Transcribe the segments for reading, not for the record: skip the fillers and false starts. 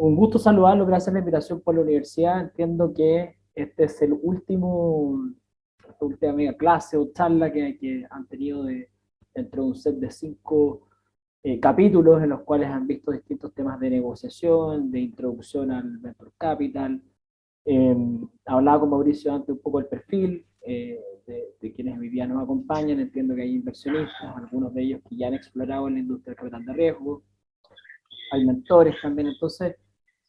Un gusto saludarlo, gracias a la invitación por la universidad. Entiendo que este es el esta última media clase o charla que han tenido dentro de un set de 5 capítulos en los cuales han visto distintos temas de negociación, de introducción al Venture Capital. Hablaba con Mauricio antes un poco del perfil de quienes hoy día nos acompañan. Entiendo que hay inversionistas, algunos de ellos que ya han explorado en la industria del capital de riesgo, hay mentores también. Entonces,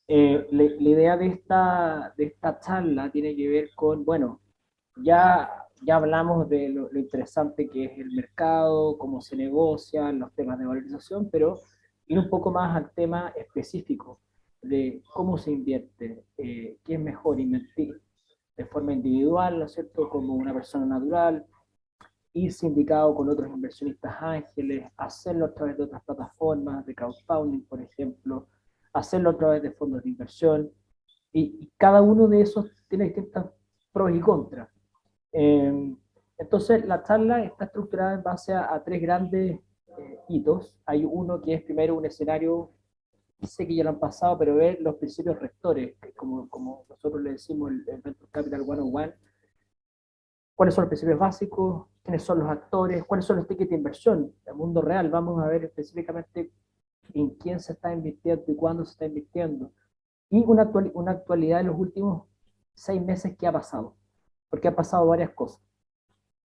la idea de esta charla tiene que ver con, bueno, ya hablamos de lo interesante que es el mercado, cómo se negocian, los temas de valorización, pero ir un poco más al tema específico de cómo se invierte, qué es mejor invertir de forma individual, ¿no es cierto?, como una persona natural, ir sindicado con otros inversionistas ángeles, hacerlo a través de otras plataformas de crowdfunding, por ejemplo, hacerlo a través de fondos de inversión, y cada uno de esos tiene distintas pros y contras. Entonces, la charla está estructurada en base a tres grandes hitos. Hay uno que es primero un escenario, sé que ya lo han pasado, pero ver los principios rectores, que como nosotros le decimos el Venture Capital 101, cuáles son los principios básicos, quiénes son los actores, cuáles son los tickets de inversión. En el mundo real vamos a ver específicamente en quién se está invirtiendo y cuándo se está invirtiendo. Y una actualidad en los últimos 6 meses que ha pasado, porque han pasado varias cosas.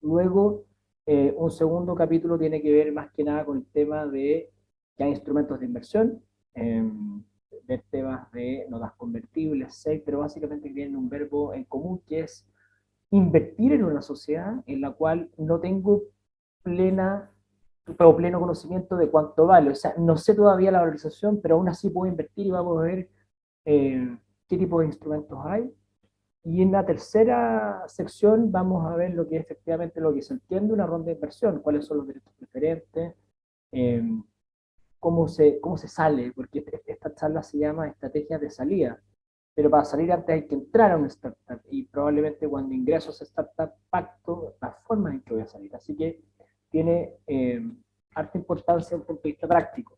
Luego, un segundo capítulo tiene que ver más que nada con el tema de que hay instrumentos de inversión, ver temas de notas convertibles, SAFE, pero básicamente tienen un verbo en común que es invertir en una sociedad en la cual no tengo plena o pleno conocimiento de cuánto vale. O sea, no sé todavía la valorización, pero aún así puedo invertir y vamos a ver qué tipo de instrumentos hay. Y en la tercera sección vamos a ver lo que es efectivamente lo que se entiende una ronda de inversión, cuáles son los derechos preferentes, eh, cómo se sale, porque esta charla se llama estrategias de salida, pero para salir antes hay que entrar a una startup y probablemente cuando ingreso a esa startup pacto la forma en que voy a salir. Así que tiene harta importancia desde el punto de vista práctico.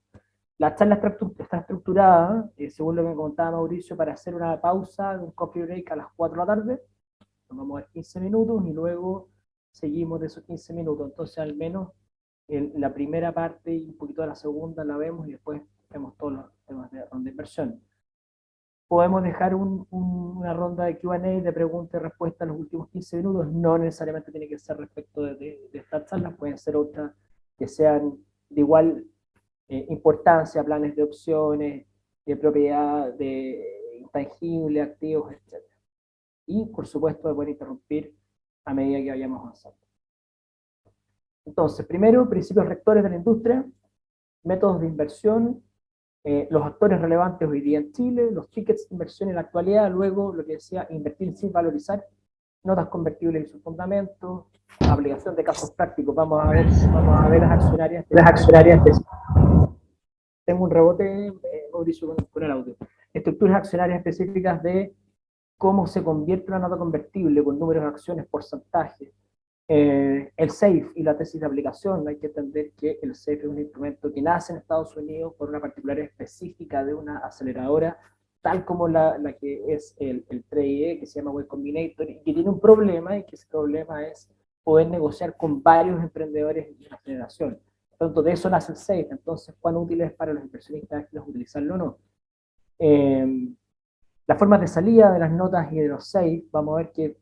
La charla está estructurada, según lo que me contaba Mauricio, para hacer una pausa, un coffee break a las 4 de la tarde. Nos vamos a ver 15 minutos y luego seguimos de esos 15 minutos. Entonces, al menos la primera parte y un poquito de la segunda la vemos y después vemos todos los temas de ronda de inversión. Podemos dejar una ronda de Q&A, de preguntas y respuestas en los últimos 15 minutos. No necesariamente tiene que ser respecto de estas charlas, pueden ser otras que sean de igual importancia, planes de opciones, de propiedad de intangible, activos, etc. Y, por supuesto, pueden interrumpir a medida que vayamos avanzando. Entonces, primero, principios rectores de la industria, métodos de inversión, los actores relevantes hoy día en Chile, los tickets de inversión en la actualidad, luego lo que decía, invertir sin valorizar, notas convertibles y sus fundamentos, aplicación de casos prácticos, vamos a ver las accionarias. Tengo un rebote, Mauricio, con el audio. Estructuras accionarias específicas de cómo se convierte una nota convertible con números de acciones, porcentajes. El SAFE y la tesis de aplicación, hay que entender que el SAFE es un instrumento que nace en Estados Unidos por una particularidad específica de una aceleradora, tal como la que es el 3IE, que se llama Web Combinator, y que tiene un problema, y que ese problema es poder negociar con varios emprendedores de una generación. Por lo tanto, de eso nace el SAFE. Entonces, ¿cuán útil es para los inversionistas utilizarlo o no? Las formas de salida de las notas y de los SAFE, vamos a ver que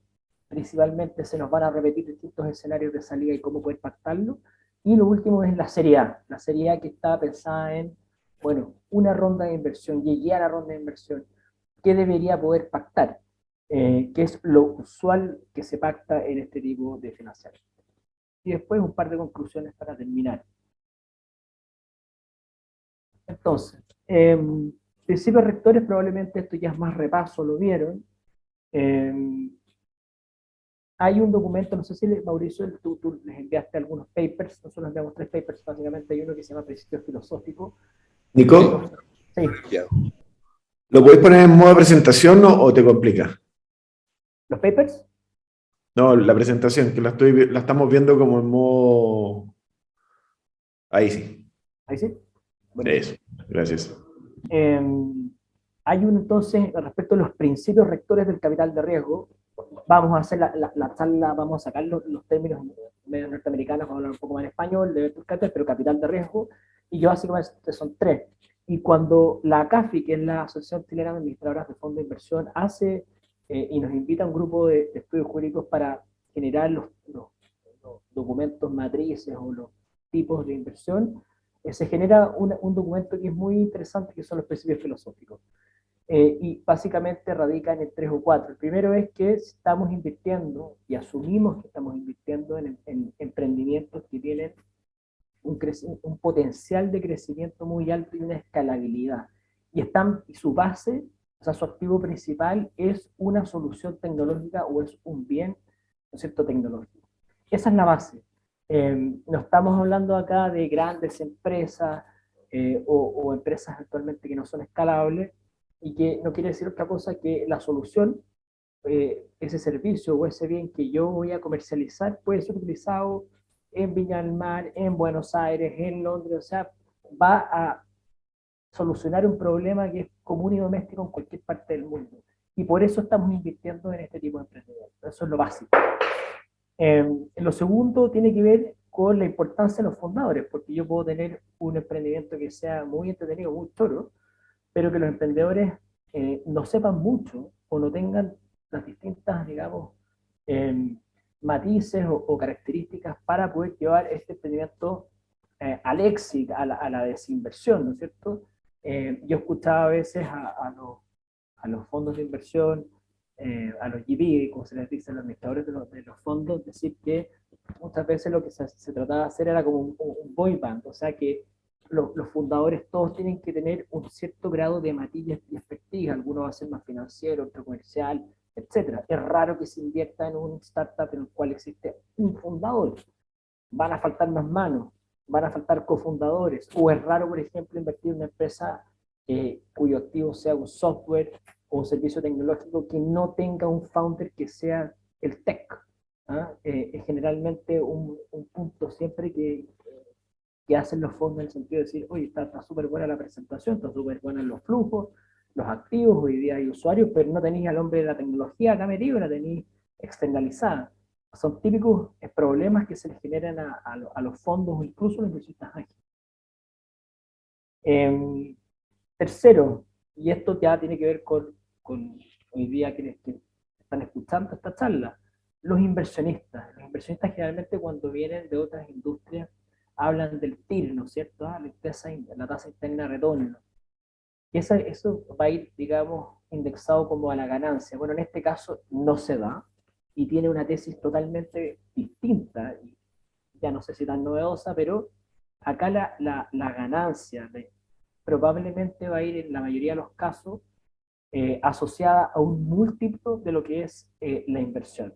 principalmente se nos van a repetir distintos escenarios de salida y cómo poder pactarlo. Y lo último es la serie A que está pensada en, bueno, una ronda de inversión, llegué a la ronda de inversión, ¿qué debería poder pactar? ¿Qué es lo usual que se pacta en este tipo de financiamiento? Y después un par de conclusiones para terminar. Entonces, principios rectores, probablemente esto ya es más repaso, lo vieron. Hay un documento, no sé si Mauricio, tú les enviaste algunos papers, nosotros enviamos 3 papers, básicamente hay uno que se llama Principio Filosófico, y hay Nico, dos, sí, ¿lo podéis poner en modo presentación o te complica? los papers, No, la presentación, que la estamos viendo como en modo... Ahí sí. ahí sí, buenísimo. Eso, gracias. Eh, Entonces, respecto a los principios rectores del capital de riesgo, vamos a hacer la charla, vamos a sacar los términos medio norteamericanos, vamos a hablar un poco más en español, de Turcater, pero capital de riesgo, y yo básicamente son tres. Y cuando la ACAFI, que es la Asociación Chilena de Administradoras de Fondos de Inversión, hace y nos invita a un grupo de estudios jurídicos para generar los documentos matrices o los tipos de inversión, se genera un documento que es muy interesante, que son los principios filosóficos. Y básicamente radican en tres o cuatro. El primero es que estamos invirtiendo y asumimos que estamos invirtiendo en emprendimientos que tienen un potencial de crecimiento muy alto y una escalabilidad. Y su base, o sea, su activo principal es una solución tecnológica o es un bien, ¿no es cierto?, tecnológico. Esa es la base. No estamos hablando acá de grandes empresas o empresas actualmente que no son escalables, y que no quiere decir otra cosa que la solución, ese servicio o ese bien que yo voy a comercializar puede ser utilizado en Viña del Mar, en Buenos Aires, en Londres, o sea, va a solucionar un problema que es común y doméstico en cualquier parte del mundo. Y por eso estamos invirtiendo en este tipo de emprendimientos. Eso es lo básico. Lo segundo tiene que ver con la importancia de los fundadores, porque yo puedo tener un emprendimiento que sea muy entretenido, muy choro, pero que los emprendedores no sepan mucho o no tengan las distintas, digamos, eh, matices o características para poder llevar este emprendimiento al éxito, a la desinversión, ¿no es cierto? Yo escuchaba a veces a los fondos de inversión, a los GP, como se les dice, a los administradores de los fondos, decir que muchas veces lo que se trataba de hacer era como un boy band, o sea que los fundadores todos tienen que tener un cierto grado de matiz y expertise, alguno va a ser más financiero, otro comercial, etcétera. Es raro que se invierta en un startup en el cual existe un fundador. Van a faltar más manos, van a faltar cofundadores, o es raro, por ejemplo, invertir en una empresa cuyo activo sea un software o un servicio tecnológico que no tenga un founder que sea el tech. ¿Ah? Es generalmente un punto siempre que hacen los fondos en el sentido de decir, oye, está súper buena la presentación, está súper buena los flujos, los activos, hoy día hay usuarios, pero no tenéis al hombre de la tecnología acá metido, la tenéis externalizada. Son típicos problemas que se les generan a los fondos o incluso a los inversionistas ángeles. Tercero, y esto ya tiene que ver con hoy día quienes que están escuchando esta charla, los inversionistas. Los inversionistas generalmente cuando vienen de otras industrias hablan del TIR, ¿no es cierto? La tasa interna de retorno. Y eso va a ir, digamos, indexado como a la ganancia. Bueno, en este caso no se da y tiene una tesis totalmente distinta, y ya no sé si tan novedosa, pero acá la ganancia probablemente va a ir en la mayoría de los casos asociada a un múltiplo de lo que es la inversión.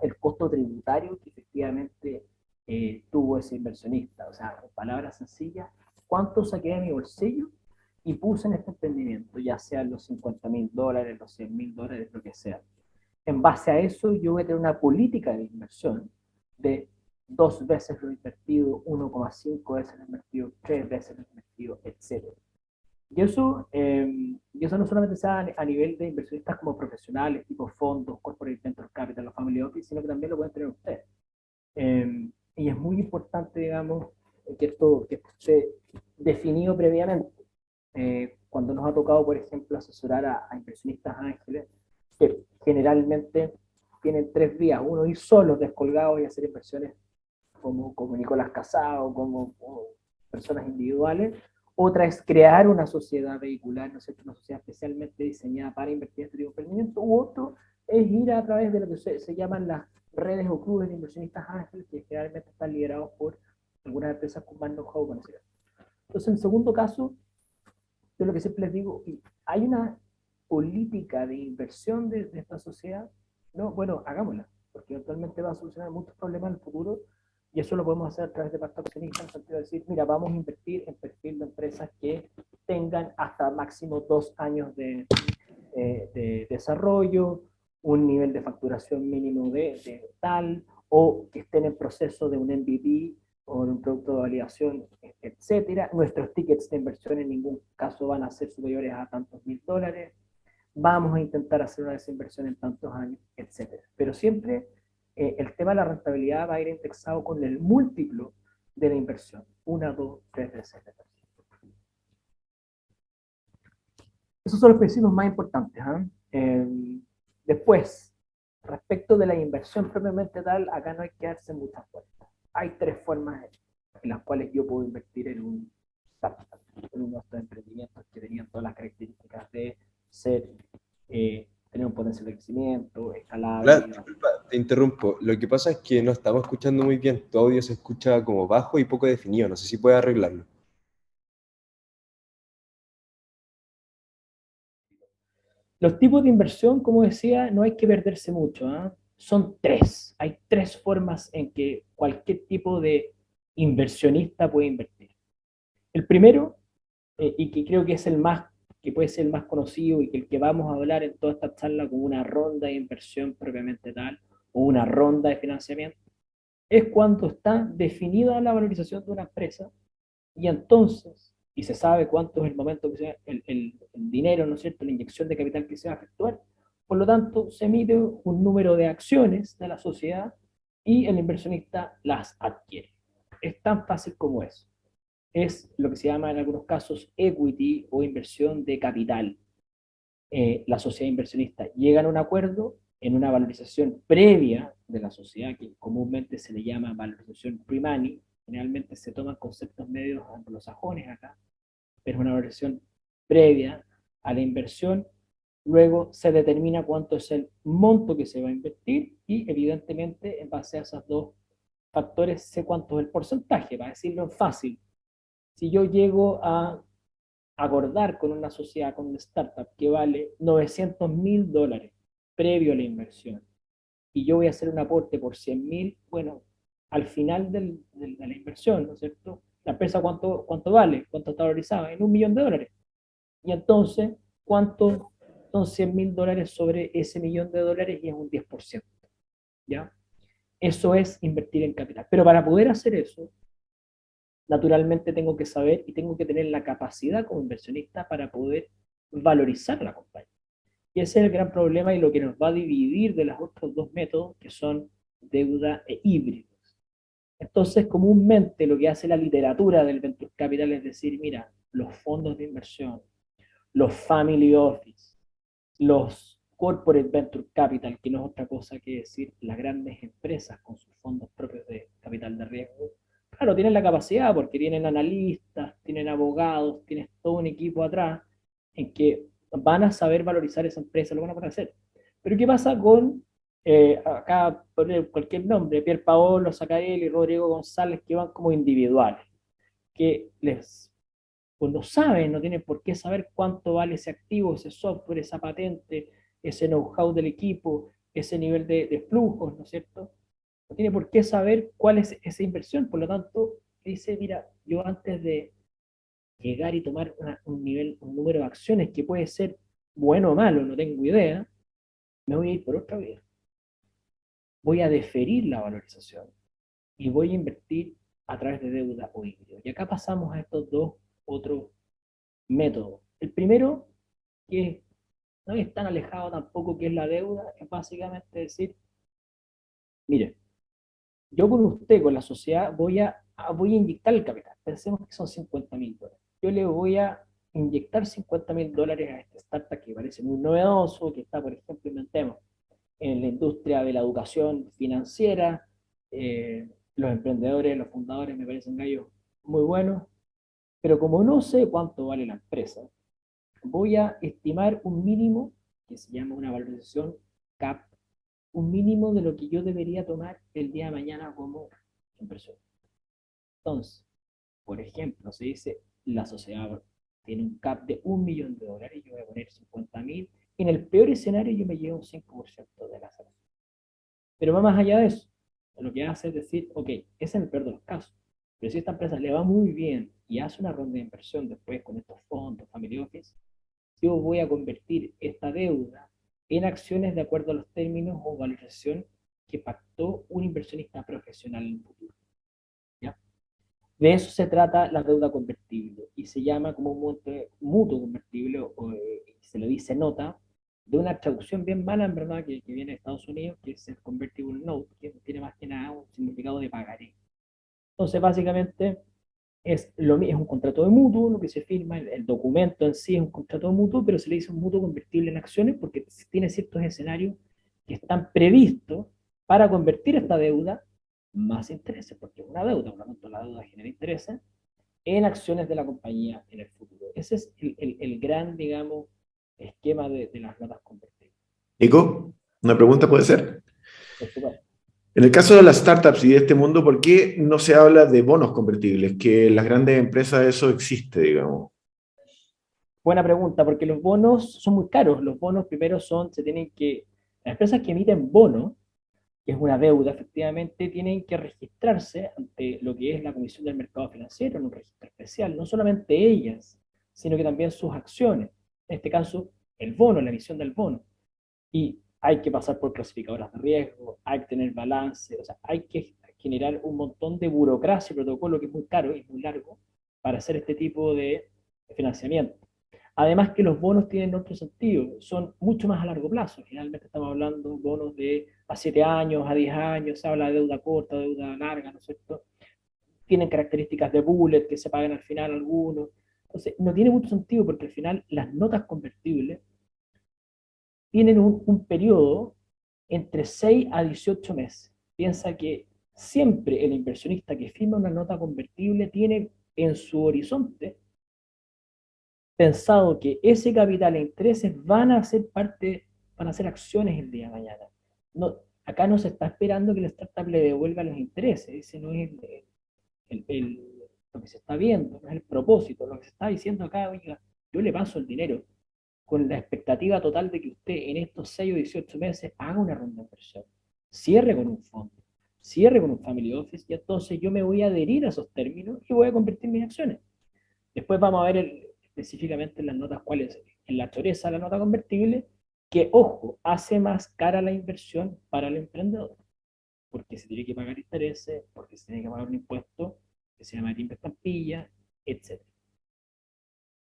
El costo tributario que efectivamente tuvo ese inversionista. O sea, en palabras sencillas, ¿cuánto saqué de mi bolsillo y puse en este emprendimiento? Ya sean los $50.000, los $100.000, lo que sea. En base a eso, yo voy a tener una política de inversión de 2 veces lo invertido, 1,5 veces lo invertido, 3 veces lo invertido, etc. Y eso no solamente sea a nivel de inversionistas como profesionales, tipo fondos, corporate venture capital o family office, sino que también lo pueden tener ustedes. Y es muy importante, digamos, que esto esté definido previamente. Cuando nos ha tocado, por ejemplo, asesorar a inversionistas ángeles, que generalmente tienen 3 vías. Uno, ir solos, descolgados y hacer inversiones como Nicolás Casado, como personas individuales. Otra es crear una sociedad vehicular, ¿no es cierto? Una sociedad especialmente diseñada para invertir en este tipo de emprendimiento. U otro es ir a través de lo que se llaman las redes o clubes de inversionistas ángeles, que generalmente están liderados por algunas empresas con más know-how conocidas. Entonces, en el segundo caso, yo lo que siempre les digo, hay una política de inversión de esta sociedad, no, bueno, hagámosla, porque eventualmente va a solucionar muchos problemas en el futuro, y eso lo podemos hacer a través de pacto accionista, en el sentido de decir, mira, vamos a invertir en perfil de empresas que tengan hasta máximo 2 años de desarrollo, un nivel de facturación mínimo de tal, o que estén en proceso de un MVP o de un producto de validación, etc. etcétera. Nuestros tickets de inversión en ningún caso van a ser superiores a tantos mil dólares. Vamos a intentar hacer una desinversión en tantos años, etcétera. Pero siempre el tema de la rentabilidad va a ir indexado con el múltiplo de la inversión. 1, 2, 3 veces. Esos son los principios más importantes. Después, respecto de la inversión propiamente tal, acá no hay que darse muchas vueltas. Hay tres formas en las cuales yo puedo invertir en un startup, en uno de estos emprendimientos que tenían todas las características de ser, tener un potencial de crecimiento, escalable. Disculpa, te interrumpo. Lo que pasa es que no estamos escuchando muy bien. Tu audio se escucha como bajo y poco definido. No sé si puedes arreglarlo. Los tipos de inversión, como decía, no hay que perderse mucho. Son tres. Hay tres formas en que cualquier tipo de inversionista puede invertir. El primero, y que creo que es el más, que puede ser el más conocido y que el que vamos a hablar en toda esta charla como una ronda de inversión propiamente tal, o una ronda de financiamiento, es cuando está definida la valorización de una empresa y entonces, y se sabe cuánto es el momento que sea el dinero, ¿no es cierto?, la inyección de capital que se va a efectuar. Por lo tanto, se emite un número de acciones de la sociedad y el inversionista las adquiere. Es tan fácil como eso. Es lo que se llama en algunos casos equity o inversión de capital. La sociedad inversionista llega a un acuerdo en una valorización previa de la sociedad, que comúnmente se le llama valorización pre-money. Generalmente se toman conceptos medios anglosajones acá, pero es una valorización previa a la inversión. Luego se determina cuánto es el monto que se va a invertir y evidentemente en base a esos dos factores sé cuánto es el porcentaje, para decirlo fácil. Si yo llego a acordar con una sociedad, con una startup que vale $900.000 previo a la inversión y yo voy a hacer un aporte por 100.000, bueno, al final de la inversión, ¿no es cierto? La empresa cuánto vale, cuánto está valorizada, en $1.000.000. Y entonces, ¿cuánto son $100.000 sobre ese $1.000.000? Y es un 10%, ¿ya? Eso es invertir en capital. Pero para poder hacer eso, naturalmente tengo que saber y tengo que tener la capacidad como inversionista para poder valorizar la compañía. Y ese es el gran problema y lo que nos va a dividir de los otros dos métodos, que son deuda e híbridos. Entonces, comúnmente lo que hace la literatura del venture capital es decir, mira, los fondos de inversión, los family office, los corporate venture capital, que no es otra cosa que decir las grandes empresas con sus fondos propios de capital de riesgo, claro, tienen la capacidad porque tienen analistas, tienen abogados, tienen todo un equipo atrás en que van a saber valorizar esa empresa, lo van a poder hacer. Pero ¿qué pasa con, acá poner cualquier nombre, Pier Paolo, Sacarelli, Rodrigo González, que van como individuales, que les, pues no saben, no tienen por qué saber cuánto vale ese activo, ese software, esa patente, ese know-how del equipo, ese nivel de flujos, ¿no es cierto? No tiene por qué saber cuál es esa inversión, por lo tanto, dice, mira, yo antes de llegar y tomar un número de acciones que puede ser bueno o malo, no tengo idea, me voy a ir por otra vía. Voy a deferir la valorización y voy a invertir a través de deuda o híbrido. Y acá pasamos a estos dos otros métodos. El primero, que no es tan alejado tampoco, que es la deuda, es básicamente decir, mire, yo con usted, con la sociedad, voy a inyectar el capital. Pensemos que son $50.000. Yo le voy a inyectar $50.000 a este startup que parece muy novedoso, que está, por ejemplo, inventemos, en la industria de la educación financiera. Los emprendedores, los fundadores me parecen gallos muy buenos, pero como no sé cuánto vale la empresa, voy a estimar un mínimo que se llama una valorización CAP, un mínimo de lo que yo debería tomar el día de mañana como inversión. Entonces, por ejemplo, se dice la sociedad tiene un CAP de $1.000.000, yo voy a poner 50.000, en el peor escenario yo me llevo un 5% de la salud. Pero va más allá de eso. Lo que hace es decir, ok, ese es el peor de los casos. Pero si esta empresa le va muy bien y hace una ronda de inversión después con estos fondos, family office, yo voy a convertir esta deuda en acciones de acuerdo a los términos o valorización que pactó un inversionista profesional en el futuro. ¿Ya? De eso se trata la deuda convertible y se llama como un mutuo convertible o se le dice nota de una traducción bien mala en verdad que viene de Estados Unidos, que es el convertible note, que tiene más que nada un significado de pagaré. Entonces básicamente es un contrato de mutuo, lo que se firma, el documento en sí es un contrato de mutuo, pero se le dice un mutuo convertible en acciones porque tiene ciertos escenarios que están previstos para convertir esta deuda más intereses, porque es una deuda, por lo tanto la deuda genera intereses, en acciones de la compañía en el futuro. Ese es el gran, digamos, esquema de las notas convertibles. Nico, una pregunta puede ser. Por supuesto. En el caso de las startups y de este mundo, ¿por qué no se habla de bonos convertibles? Que en las grandes empresas eso existe, digamos. Buena pregunta, porque los bonos son muy caros. Los bonos primero las empresas que emiten bonos, que es una deuda efectivamente, tienen que registrarse ante lo que es la Comisión del Mercado Financiero en un registro especial, no solamente ellas, sino que también sus acciones, en este caso el bono, la emisión del bono. Y hay que pasar por clasificadoras de riesgo, hay que tener balance, o sea, hay que generar un montón de burocracia y protocolo que es muy caro y muy largo para hacer este tipo de financiamiento. Además que los bonos tienen otro sentido, son mucho más a largo plazo. Generalmente estamos hablando de bonos de a 7 años, a 10 años, se habla de deuda corta, deuda larga, ¿no es cierto? Tienen características de bullet que se pagan al final algunos. Entonces, no tiene mucho sentido porque al final las notas convertibles tienen un periodo entre 6 a 18 meses. Piensa que siempre el inversionista que firma una nota convertible tiene en su horizonte pensado que ese capital e intereses van a ser van a ser acciones el día de mañana. No, acá no se está esperando que la startup le devuelva los intereses, ese no es lo que se está viendo, no es el propósito. Lo que se está diciendo acá, oiga, yo le paso el dinero con la expectativa total de que usted en estos 6 o 18 meses haga una ronda de inversión, cierre con un fondo, cierre con un family office, y entonces yo me voy a adherir a esos términos y voy a convertir mis acciones. Después vamos a ver específicamente en las notas cuáles, en la choreza la nota convertible, que, ojo, hace más cara la inversión para el emprendedor, porque se tiene que pagar intereses, porque se tiene que pagar un impuesto que se llama timbre estampilla, etc.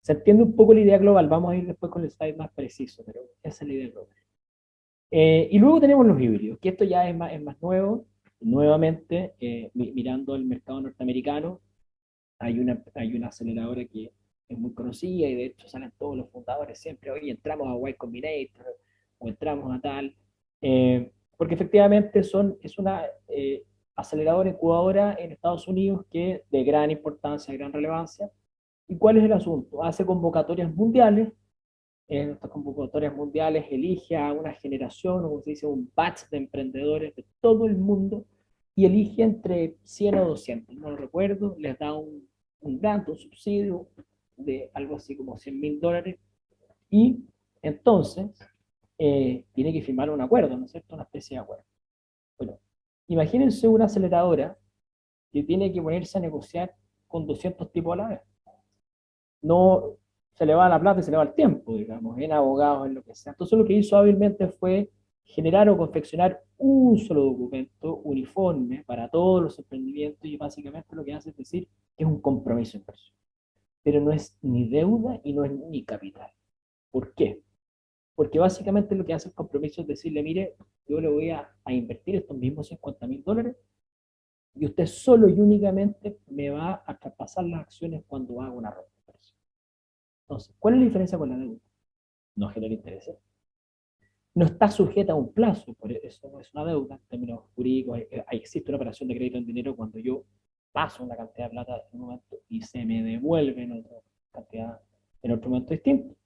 Se entiende un poco la idea global, vamos a ir después con el slide más preciso, pero esa es la idea global. Y luego tenemos los híbridos, que esto ya es más nuevo. Nuevamente, mirando el mercado norteamericano, hay una aceleradora que es muy conocida y de hecho salen todos los fundadores siempre, hoy entramos a Y Combinator o entramos a tal, porque efectivamente es una aceleradora incubadora en Estados Unidos que de gran importancia, de gran relevancia. ¿Y cuál es el asunto? Hace convocatorias mundiales. En estas convocatorias mundiales elige a una generación, o como se dice, un batch de emprendedores de todo el mundo y elige entre 100 o 200, no lo recuerdo, les da un grant, un subsidio de algo así como $100.000 y entonces tiene que firmar un acuerdo, ¿no es cierto? Una especie de acuerdo. Bueno, imagínense una aceleradora que tiene que ponerse a negociar con 200 tipos a la vez. No se le va la plata y se le va el tiempo, digamos, en abogados, en lo que sea. Entonces lo que hizo hábilmente fue generar o confeccionar un solo documento uniforme para todos los emprendimientos y básicamente lo que hace es decir que es un compromiso de inversión. Pero no es ni deuda y no es ni capital. ¿Por qué? Porque básicamente lo que hace el compromiso es decirle, mire, yo le voy a invertir estos mismos $50.000 y usted solo y únicamente me va a traspasar las acciones cuando haga una ronda. Entonces, ¿cuál es la diferencia con la deuda? No genera intereses. No está sujeta a un plazo, por eso no es una deuda en términos jurídicos. Existe una operación de crédito en dinero cuando yo paso una cantidad de plata en un momento y se me devuelve en otra cantidad en otro momento distinto.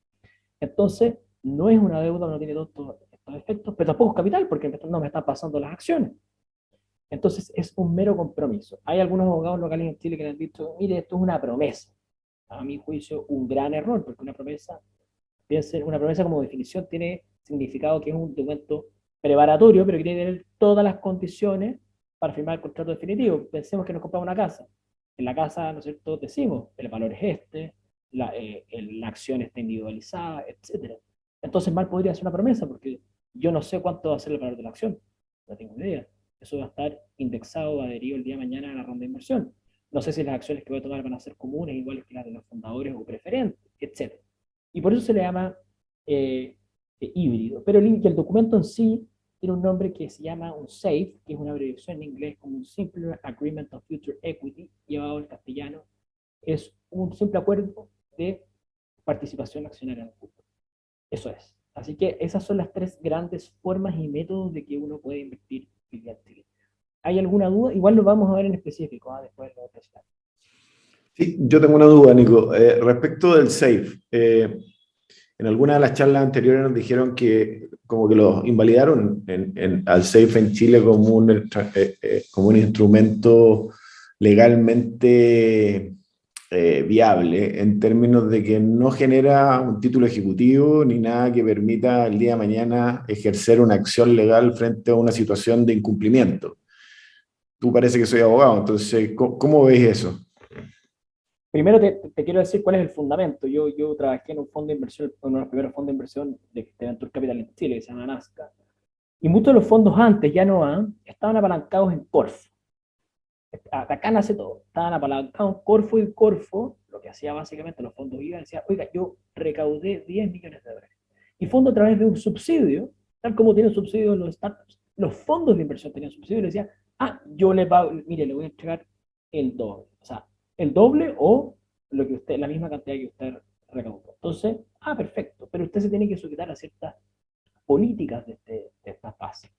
Entonces, no es una deuda, no tiene todos estos efectos, pero tampoco es capital, porque no me están pasando las acciones. Entonces, es un mero compromiso. Hay algunos abogados locales en Chile que le han dicho, mire, esto es una promesa. A mi juicio, un gran error, porque una promesa como definición tiene significado que es un documento preparatorio, pero que tiene que tener todas las condiciones para firmar el contrato definitivo. Pensemos que nos compramos una casa. En la casa, ¿no es cierto?, decimos, el valor es este, la acción está individualizada, etc. Entonces mal podría ser una promesa, porque yo no sé cuánto va a ser el valor de la acción. No tengo idea. Eso va a estar indexado, adherido el día de mañana a la ronda de inversión. No sé si las acciones que voy a tomar van a ser comunes, iguales que las de los fundadores o preferentes, etc. Y por eso se le llama híbrido. Pero el documento en sí tiene un nombre que se llama un SAFE, que es una abreviación en inglés como un Simple Agreement of Future Equity, llevado al castellano. Es un simple acuerdo de participación accionaria en el futuro. Eso es. Así que esas son las tres grandes formas y métodos de que uno puede invertir en Chile. ¿Hay alguna duda? Igual lo vamos a ver en específico, después lo presentar. Sí, yo tengo una duda, Nico. Respecto del SAFE, en alguna de las charlas anteriores nos dijeron que como que lo invalidaron al SAFE en Chile como un instrumento legalmente viable, en términos de que no genera un título ejecutivo ni nada que permita el día de mañana ejercer una acción legal frente a una situación de incumplimiento. Tú parece que soy abogado, entonces, ¿cómo ves eso? Primero te quiero decir cuál es el fundamento. Yo trabajé en un fondo de inversión, uno de los primeros fondos de inversión de Venture Capital en Chile, que se llama Nazca. Y muchos de los fondos antes, ya no han, estaban apalancados en Corfo. Acá nace todo. Estaban apalancados en Corfo, y Corfo, lo que hacía básicamente los fondos iban, decía, oiga, yo recaudé 10 millones de dólares. Y fondo a través de un subsidio, tal como tienen subsidios los startups, los fondos de inversión tenían subsidio y le decían, yo le pago, mire, le voy a entregar el doble. O sea, el doble o lo que usted, la misma cantidad que usted recaudó. Entonces, perfecto, pero usted se tiene que sujetar a ciertas políticas de estas bases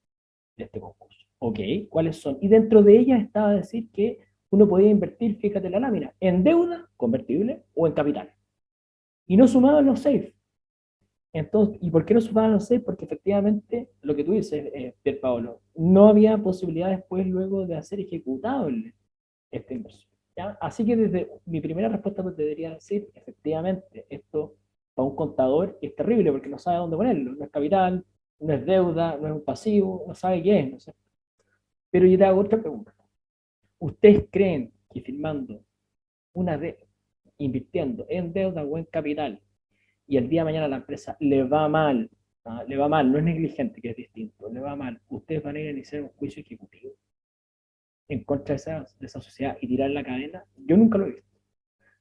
de este concurso. Ok, ¿cuáles son? Y dentro de ellas estaba decir que uno podía invertir, fíjate la lámina, en deuda convertible o en capital. Y no sumaban los safe. Entonces, ¿y por qué no sumaban los safe? Porque efectivamente, lo que tú dices, Pier Paolo, no había posibilidad después luego de hacer ejecutable esta inversión. ¿Ya? Así que desde mi primera respuesta pues debería decir, efectivamente, esto para un contador es terrible porque no sabe dónde ponerlo. No es capital, no es deuda, no es un pasivo, no sabe qué es. No sé. Pero yo te hago otra pregunta. ¿Ustedes creen que firmando una de invirtiendo en deuda o en capital y el día de mañana a la empresa le va mal, le va mal, no es negligente, que es distinto, le va mal, ustedes van a ir a iniciar un juicio ejecutivo en contra de esa sociedad y tirar la cadena? Yo nunca lo he visto,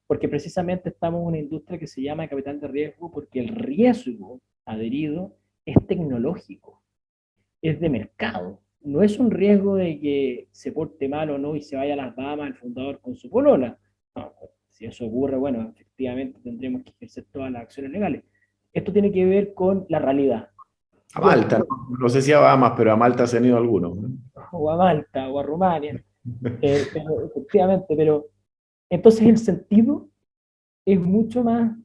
porque precisamente estamos en una industria que se llama capital de riesgo porque el riesgo adherido es tecnológico, es de mercado. No es un riesgo de que se porte mal o no y se vaya a las Bahamas el fundador con su polola. No, si eso ocurre, bueno, efectivamente tendremos que ejercer todas las acciones legales. Esto tiene que ver con la realidad. A Yo, Malta, no sé si a Bahamas, pero a Malta se han ido algunos, ¿no? o a Malta, o a Rumania, pero, efectivamente, pero entonces el sentido es mucho más,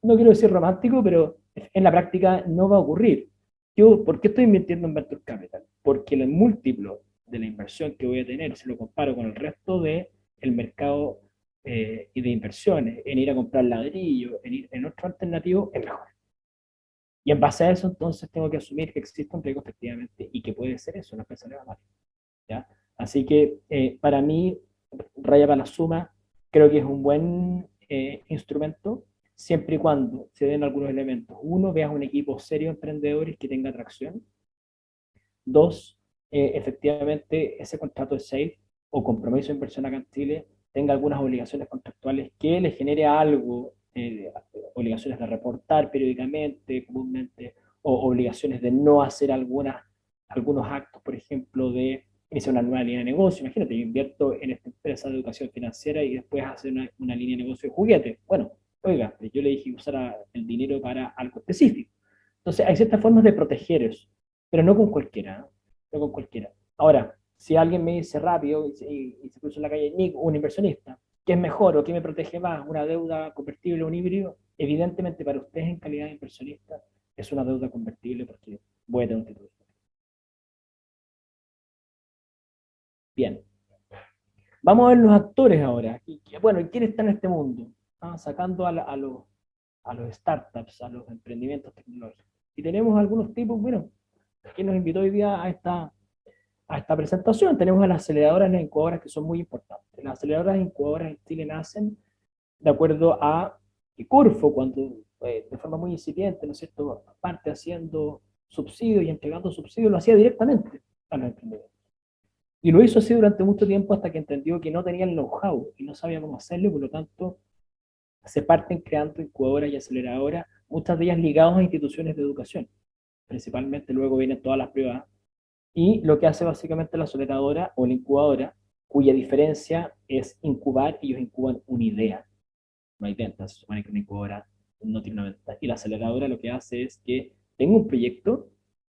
no quiero decir romántico, pero en la práctica no va a ocurrir. Yo, ¿por qué estoy invirtiendo en Venture Capital? Porque el múltiplo de la inversión que voy a tener, si lo comparo con el resto del mercado y de inversiones, en ir a comprar ladrillo, en ir en otro alternativo, es mejor. Y en base a eso, entonces, tengo que asumir que existe un riesgo efectivamente y que puede ser eso, una empresa le va mal. ¿Ya? Así que para mí, raya para la suma, creo que es un buen instrumento siempre y cuando se den algunos elementos. Uno, veas un equipo serio de emprendedores que tenga atracción. Dos, efectivamente ese contrato de SAFE o compromiso de inversión acá en Chile tenga algunas obligaciones contractuales que le genere algo, obligaciones de reportar periódicamente, comúnmente, o obligaciones de no hacer algunos actos, por ejemplo, de iniciar una nueva línea de negocio. Imagínate, yo invierto en esta empresa de educación financiera y después hacer una línea de negocio de juguetes. Bueno, oiga, yo le dije que usara el dinero para algo específico. Entonces, hay ciertas formas de proteger eso, pero no con cualquiera, ¿no? No con cualquiera. Ahora, si alguien me dice rápido y se puso en la calle, Nick, un inversionista, ¿qué es mejor o qué me protege más? ¿Una deuda convertible o un híbrido? Evidentemente, para ustedes en calidad de inversionista, es una deuda convertible porque voy a tener un título. Bien, vamos a ver los actores ahora. Bueno, ¿quién está en este mundo? Sacando a los startups, a los emprendimientos tecnológicos. Y tenemos algunos tipos, bueno, que nos invitó hoy día a esta presentación. Tenemos a las aceleradoras y las incubadoras que son muy importantes. Las aceleradoras e incubadoras en Chile nacen de acuerdo a Corfo, cuando de forma muy incipiente, ¿no es cierto?, parte haciendo subsidios y entregando subsidios, lo hacía directamente a los emprendedores. Y lo hizo así durante mucho tiempo hasta que entendió que no tenía el know-how y no sabía cómo hacerlo, por lo tanto se parten creando incubadoras y aceleradoras, muchas de ellas ligadas a instituciones de educación. Principalmente luego vienen todas las privadas. Y lo que hace básicamente la aceleradora o la incubadora, cuya diferencia es incubar, ellos incuban una idea. No hay ventas, se supone que una incubadora no tiene una venta. Y la aceleradora lo que hace es que tengo un proyecto,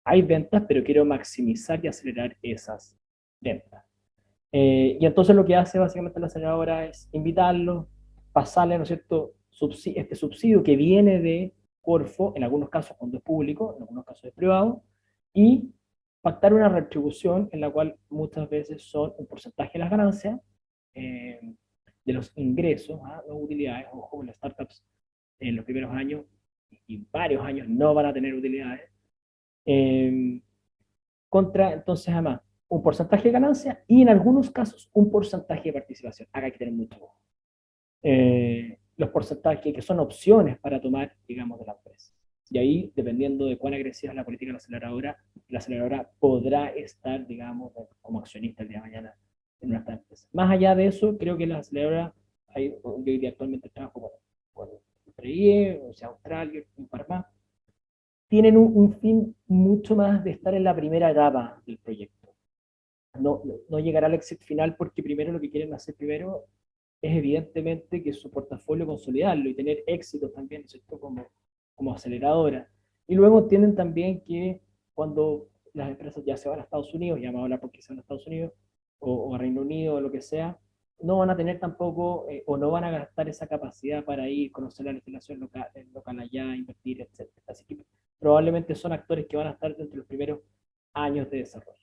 hay ventas, pero quiero maximizar y acelerar esas ventas. Y entonces lo que hace básicamente la aceleradora es invitarlos, pasarle, ¿no es cierto?, este subsidio que viene de Corfo, en algunos casos cuando es público, en algunos casos es privado, y pactar una retribución en la cual muchas veces son un porcentaje de las ganancias, eh, de los ingresos, no utilidades. Ojo, las startups en los primeros años y varios años no van a tener utilidades, eh, contra entonces además un porcentaje de ganancia y en algunos casos un porcentaje de participación. Acá hay que tener mucho ojo. Los porcentajes que son opciones para tomar, digamos, de la empresa. Y ahí, dependiendo de cuán agresiva es la política de la aceleradora podrá estar, digamos, como accionista el día de mañana en nuestra empresa. Más allá de eso, creo que la aceleradora, yo actualmente trabajo con IE, o sea, Australia, un par más, tienen un fin mucho más de estar en la primera etapa del proyecto. No llegar al éxito final porque primero lo que quieren hacer primero es evidentemente que su portafolio consolidarlo y tener éxito también, ¿no es cierto?, como aceleradora. Y luego entienden también que cuando las empresas ya se van a Estados Unidos, ya vamos a hablar porque se van a Estados Unidos, o a Reino Unido, o lo que sea, no van a tener tampoco, o no van a gastar esa capacidad para ir, conocer la legislación local allá, invertir, etc. Así que probablemente son actores que van a estar dentro de los primeros años de desarrollo.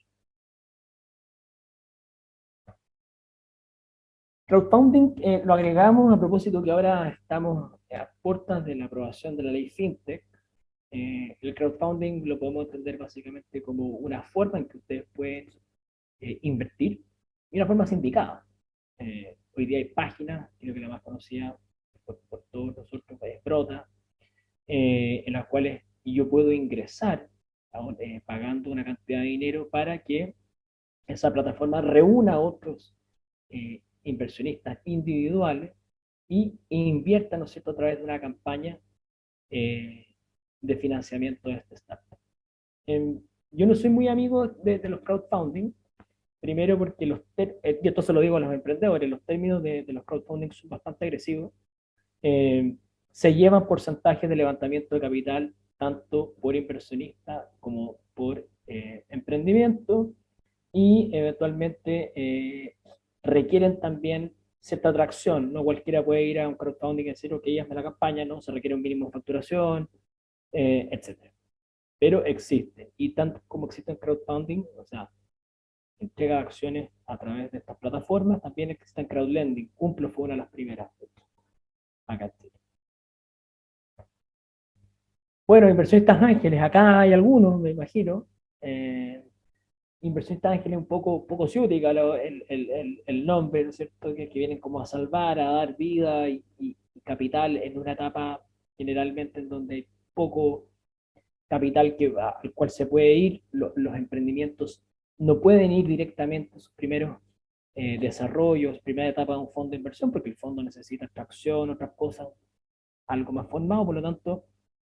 Crowdfunding lo agregamos a propósito que ahora estamos a puertas de la aprobación de la ley FinTech. El crowdfunding lo podemos entender básicamente como una forma en que ustedes pueden invertir y una forma sindicada. Hoy día hay páginas, creo que la más conocida por todos nosotros es Brota, en las cuales yo puedo ingresar pagando una cantidad de dinero para que esa plataforma reúna a otros inversionistas individuales y inviertan, ¿no es cierto?, a través de una campaña eh, de financiamiento de este startup. Yo no soy muy amigo de los crowdfunding, primero porque y esto se lo digo a los emprendedores, los términos de los crowdfunding son bastante agresivos. Se llevan porcentajes de levantamiento de capital tanto por inversionista como por emprendimiento, y eventualmente requieren también cierta atracción. No cualquiera puede ir a un crowdfunding y decir, ok, hazme la campaña, no, se requiere un mínimo de facturación, etc. Pero existe, y tanto como existe en crowdfunding, o sea, entrega de acciones a través de estas plataformas, también existe en crowdlending. Cumplo fue una de las primeras acá en Chile. Bueno, inversionistas ángeles, acá hay algunos, me imagino. Inversionistas ángeles un poco ciútica el nombre, ¿no es cierto?, que vienen como a salvar, a dar vida y capital en una etapa generalmente en donde hay poco capital al cual se puede ir. Los emprendimientos no pueden ir directamente a sus primeros desarrollos, primera etapa de un fondo de inversión, porque el fondo necesita extracción, otras cosas, algo más formado, por lo tanto,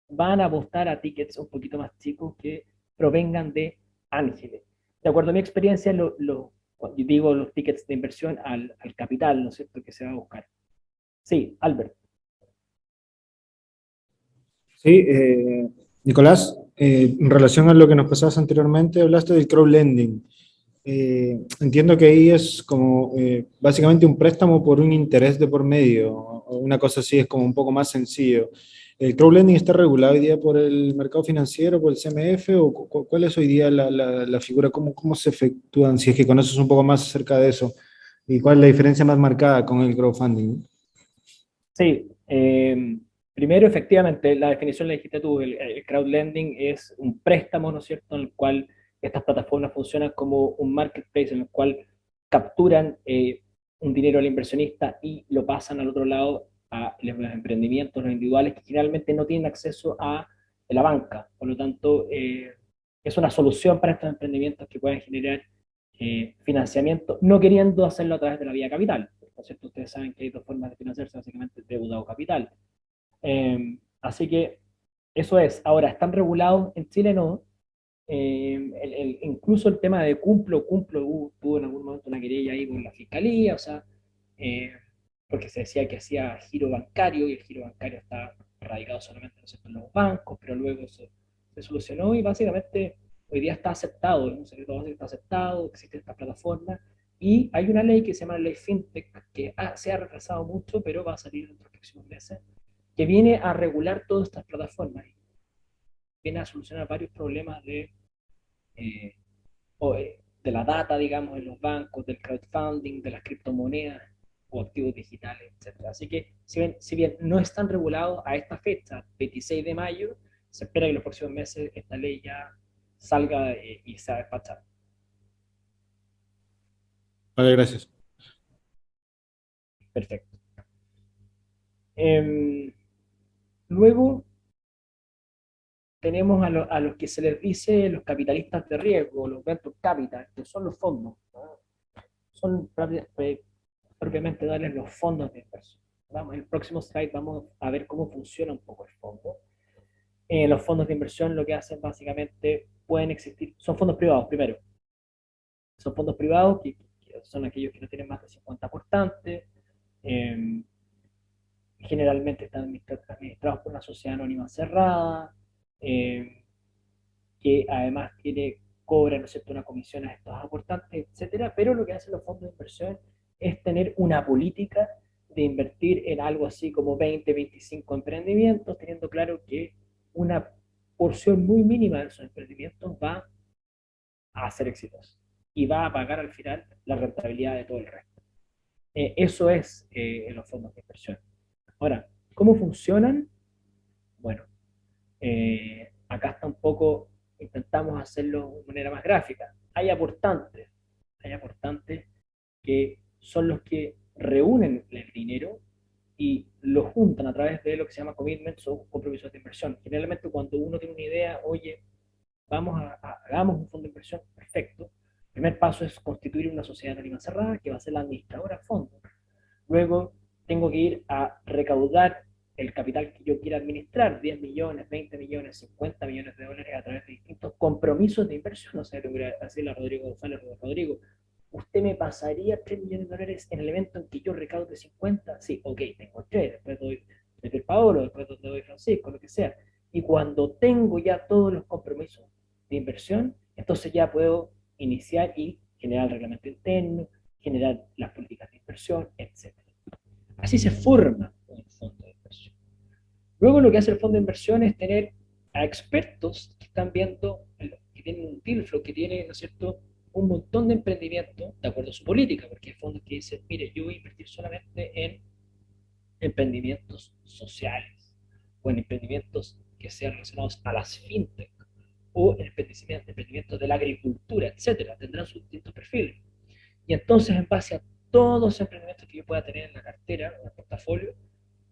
van a apostar a tickets un poquito más chicos que provengan de ángeles. De acuerdo a mi experiencia, yo digo los tickets de inversión al capital, ¿no es cierto?, que se va a buscar. Sí, Albert. Sí, Nicolás, en relación a lo que nos pasabas anteriormente, hablaste del crowdlending. Entiendo que ahí es como básicamente un préstamo por un interés de por medio, o una cosa así, es como un poco más sencillo. ¿El crowdlending está regulado hoy día por el mercado financiero, por el CMF, o cuál es hoy día la figura? ¿Cómo se efectúan? Si es que conoces un poco más acerca de eso. ¿Y cuál es la diferencia más marcada con el crowdfunding? Sí, primero, efectivamente, la definición la dijiste tú, el crowdlending es un préstamo, ¿no es cierto?, en el cual estas plataformas funcionan como un marketplace en el cual capturan un dinero al inversionista y lo pasan al otro lado a los emprendimientos, los individuales, que generalmente no tienen acceso a la banca. Por lo tanto, es una solución para estos emprendimientos que pueden generar financiamiento, no queriendo hacerlo a través de la vía capital. ¿No es cierto? Ustedes saben que hay dos formas de financiarse, básicamente deuda o capital. Así que eso es. Ahora, ¿están regulados? En Chile no. Incluso el tema de cumplo, tuvo en algún momento una querella ahí con la fiscalía, o sea, eh, porque se decía que hacía giro bancario y el giro bancario está radicado solamente, ¿no es cierto?, en los bancos, pero luego se solucionó y básicamente hoy día está aceptado, es un secreto básico, está aceptado, existe esta plataforma y hay una ley que se llama la ley FinTech que se ha retrasado mucho, pero va a salir en los próximos meses, que viene a regular todas estas plataformas, viene a solucionar varios problemas eh, de la data, digamos, en los bancos, del crowdfunding, de las criptomonedas o activos digitales, etc. Así que, si bien no están regulados a esta fecha, 26 de mayo, se espera que en los próximos meses esta ley ya salga y sea despachada. Vale, gracias. Perfecto. Eh, Luego tenemos a los que se les dice los capitalistas de riesgo, los venture capital, que son los fondos, ¿no? Son propiamente darles los fondos de inversión. Vamos, en el próximo slide vamos a ver cómo funciona un poco el fondo. Los fondos de inversión lo que hacen básicamente pueden existir, son fondos privados primero. Son fondos privados que son aquellos que no tienen más de 50 aportantes. Eh, Generalmente están administrados por una sociedad anónima cerrada, eh, que además cobra, ¿no es cierto?, una comisión a estos aportantes, etcétera, pero lo que hacen los fondos de inversión es tener una política de invertir en algo así como 20, 25 emprendimientos, teniendo claro que una porción muy mínima de esos emprendimientos va a ser exitosa y va a pagar al final la rentabilidad de todo el resto. Eso es en los fondos de inversión. Ahora, ¿cómo funcionan? Bueno, acá está un poco, intentamos hacerlo de manera más gráfica. Hay aportantes que son los que reúnen el dinero y lo juntan a través de lo que se llama commitments o compromisos de inversión. Generalmente cuando uno tiene una idea, oye, hagamos un fondo de inversión, perfecto. El primer paso es constituir una sociedad anónima cerrada que va a ser la administradora del fondo. Luego tengo que ir a recaudar el capital que yo quiera administrar, 10 millones, 20 millones, 50 millones de dólares a través de distintos compromisos de inversión. O sea, tengo que decirle a Rodrigo González, Rodrigo, ¿usted me pasaría 3 millones de dólares en el evento en que yo recaude 50? Sí, ok, tengo 3, después doy el Paolo, después doy Francisco, lo que sea. Y cuando tengo ya todos los compromisos de inversión, entonces ya puedo iniciar y generar el reglamento interno, generar las políticas de inversión, etc. Así se forma un fondo de inversión. Luego lo que hace el fondo de inversión es tener a expertos que están viendo, que tienen un deal flow, que tiene, ¿no es cierto?, un montón de emprendimientos de acuerdo a su política, porque hay fondos que dicen, mire, yo voy a invertir solamente en emprendimientos sociales o en emprendimientos que sean relacionados a las fintech o en emprendimientos de la agricultura, etcétera. Tendrán sus distintos perfiles. Y entonces, en base a todos los emprendimientos que yo pueda tener en la cartera, en el portafolio,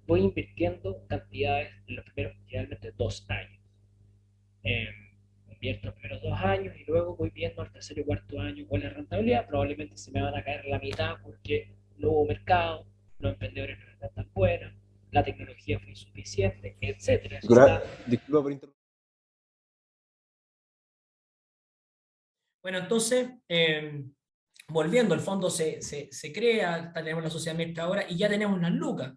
voy invirtiendo cantidades en los primeros, generalmente, 2 años. Eh, Invierto los primeros 2 años y luego voy viendo al tercer y cuarto año cuál es la rentabilidad. Probablemente se me van a caer la mitad porque no hubo mercado, los emprendedores no están tan buenos, la tecnología fue insuficiente, etc. Disculpa por interrumpir. Bueno, entonces, volviendo, el fondo se crea, tenemos la sociedad administradora y ya tenemos las lucas.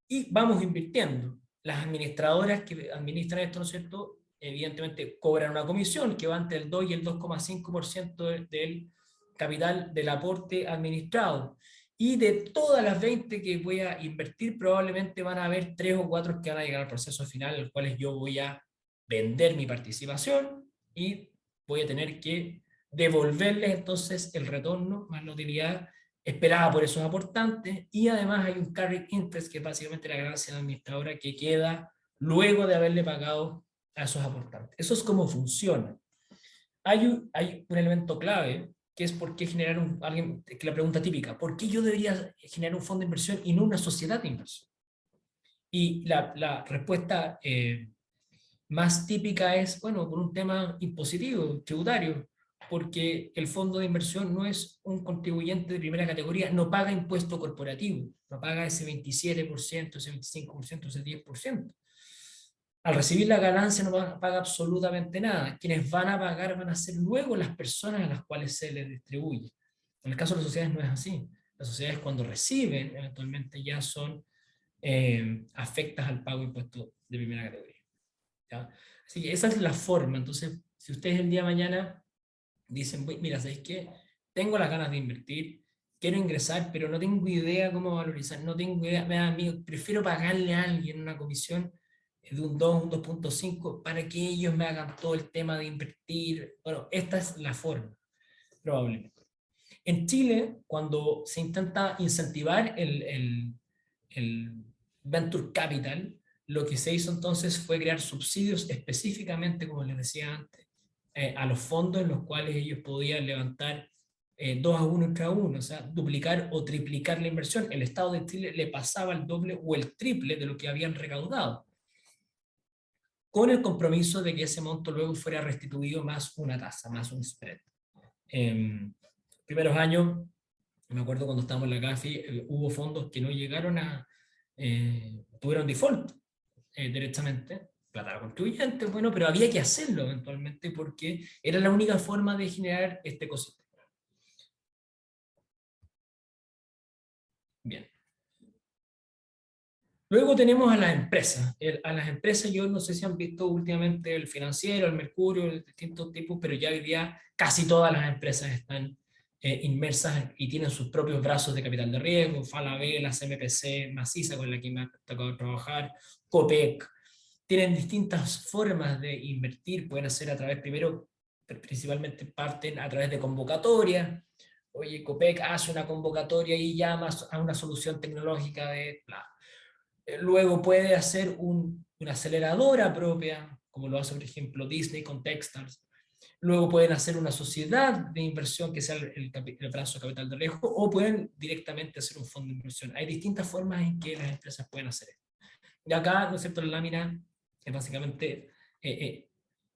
Y vamos invirtiendo. Las administradoras que administran esto, ¿no es cierto?, evidentemente cobran una comisión que va entre el 2 y el 2,5% del capital del aporte administrado. Y de todas las 20 que voy a invertir, probablemente van a haber 3 o 4 que van a llegar al proceso final, en los cuales yo voy a vender mi participación y voy a tener que devolverles entonces el retorno más la utilidad esperada por esos aportantes, y además hay un carry interest, que es básicamente la ganancia administradora que queda luego de haberle pagado a esos aportantes. Eso es cómo funciona. Hay un elemento clave, que es por qué generar que la pregunta típica, ¿por qué yo debería generar un fondo de inversión y no una sociedad de inversión? Y la respuesta más típica es, bueno, por un tema impositivo, tributario. porque el fondo de inversión no es un contribuyente de primera categoría, no paga impuesto corporativo, no paga ese 27%, ese 25%, ese 10%. Al recibir la ganancia no paga absolutamente nada. Quienes van a pagar van a ser luego las personas a las cuales se les distribuye. En el caso de las sociedades no es así. Las sociedades cuando reciben, eventualmente ya son afectas al pago de impuestos de primera categoría. ¿Ya? Así que esa es la forma. Entonces, si ustedes el día de mañana dicen, mira, ¿sabéis qué? Tengo las ganas de invertir, quiero ingresar, pero no tengo idea cómo valorizar, no tengo idea, me da miedo, prefiero pagarle a alguien una comisión de un 2, un 2.5 para que ellos me hagan todo el tema de invertir. Bueno, esta es la forma, probablemente. En Chile, cuando se intenta incentivar el Venture Capital, lo que se hizo entonces fue crear subsidios específicamente, como les decía antes, a los fondos en los cuales ellos podían levantar 2-1 entre 1, o sea, duplicar o triplicar la inversión. El Estado de Chile le pasaba el doble o el triple de lo que habían recaudado, con el compromiso de que ese monto luego fuera restituido más una tasa, más un spread. Primeros años, me acuerdo cuando estábamos en la CAFI, hubo fondos que no llegaron a, tuvieron default directamente, plata contribuyente, bueno, pero había que hacerlo eventualmente porque era la única forma de generar este ecosistema. Bien. Luego tenemos a las empresas. A las empresas, yo no sé si han visto últimamente el Financiero, el Mercurio, de distintos tipos, pero ya hoy día casi todas las empresas están inmersas y tienen sus propios brazos de capital de riesgo, Falabella, CMPC, Maciza, con la que me ha tocado trabajar, Copec. Tienen distintas formas de invertir, pueden hacer a través, primero, principalmente parten a través de convocatorias. Oye, Copec hace una convocatoria y llama a una solución tecnológica de bla. Luego puede hacer una aceleradora propia, como lo hace, por ejemplo, Disney con Techstars. Luego pueden hacer una sociedad de inversión que sea el brazo de capital de riesgo, o pueden directamente hacer un fondo de inversión. Hay distintas formas en que las empresas pueden hacer esto. Y acá, ¿no es cierto?, la lámina es básicamente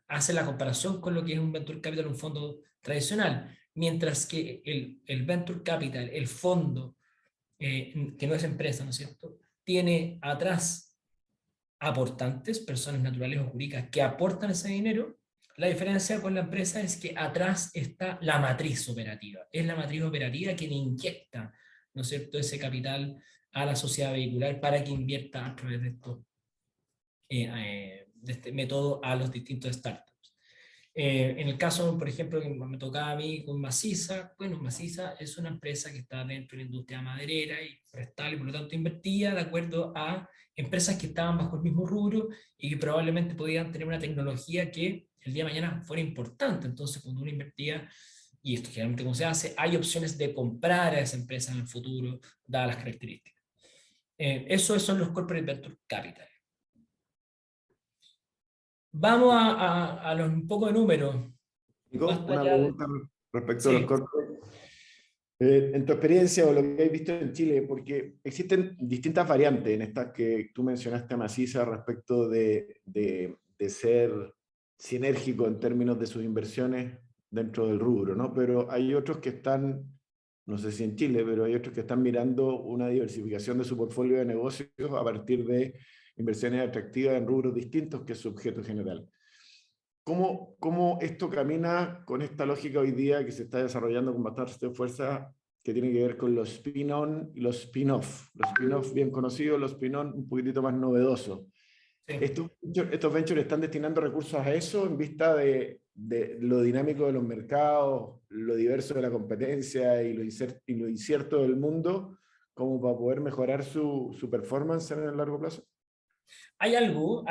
hace la comparación con lo que es un Venture Capital, un fondo tradicional, mientras que el Venture Capital, el fondo, que no es empresa, ¿no es cierto?, tiene atrás aportantes, personas naturales o jurídicas que aportan ese dinero. La diferencia con la empresa es que atrás está la matriz operativa. Es la matriz operativa que le inyecta, ¿no es cierto?, ese capital a la sociedad vehicular para que invierta a través de este método a los distintos startups. En el caso, por ejemplo, que me tocaba a mí con Maciza, bueno, Maciza es una empresa que está dentro de la industria maderera y forestal, y por lo tanto invertía de acuerdo a empresas que estaban bajo el mismo rubro y que probablemente podían tener una tecnología que el día de mañana fuera importante. Entonces, cuando uno invertía, y esto generalmente como se hace, hay opciones de comprar a esa empresa en el futuro, dadas las características. Esos son los Corporate Venture Capital. Vamos a los un poco de números. Nico, Basta una ya de- pregunta respecto Sí. a los corporate. En tu experiencia o lo que has visto en Chile, porque existen distintas variantes en estas que tú mencionaste, Maciza, respecto de ser sinérgico en términos de sus inversiones dentro del rubro, ¿no? Pero hay otros que están, no sé si en Chile, pero hay otros que están mirando una diversificación de su portfolio de negocios a partir de inversiones atractivas en rubros distintos que su objeto general. ¿Cómo esto camina con esta lógica hoy día que se está desarrollando con bastante fuerza, que tiene que ver con los spin-on y los spin-off? Los spin-off bien conocidos, los spin-on un poquitito más novedosos. Sí. Estos ventures están destinando recursos a eso en vista de lo dinámico de los mercados, lo diverso de la competencia y lo incierto del mundo, como para poder mejorar su performance en el largo plazo. Hay algo,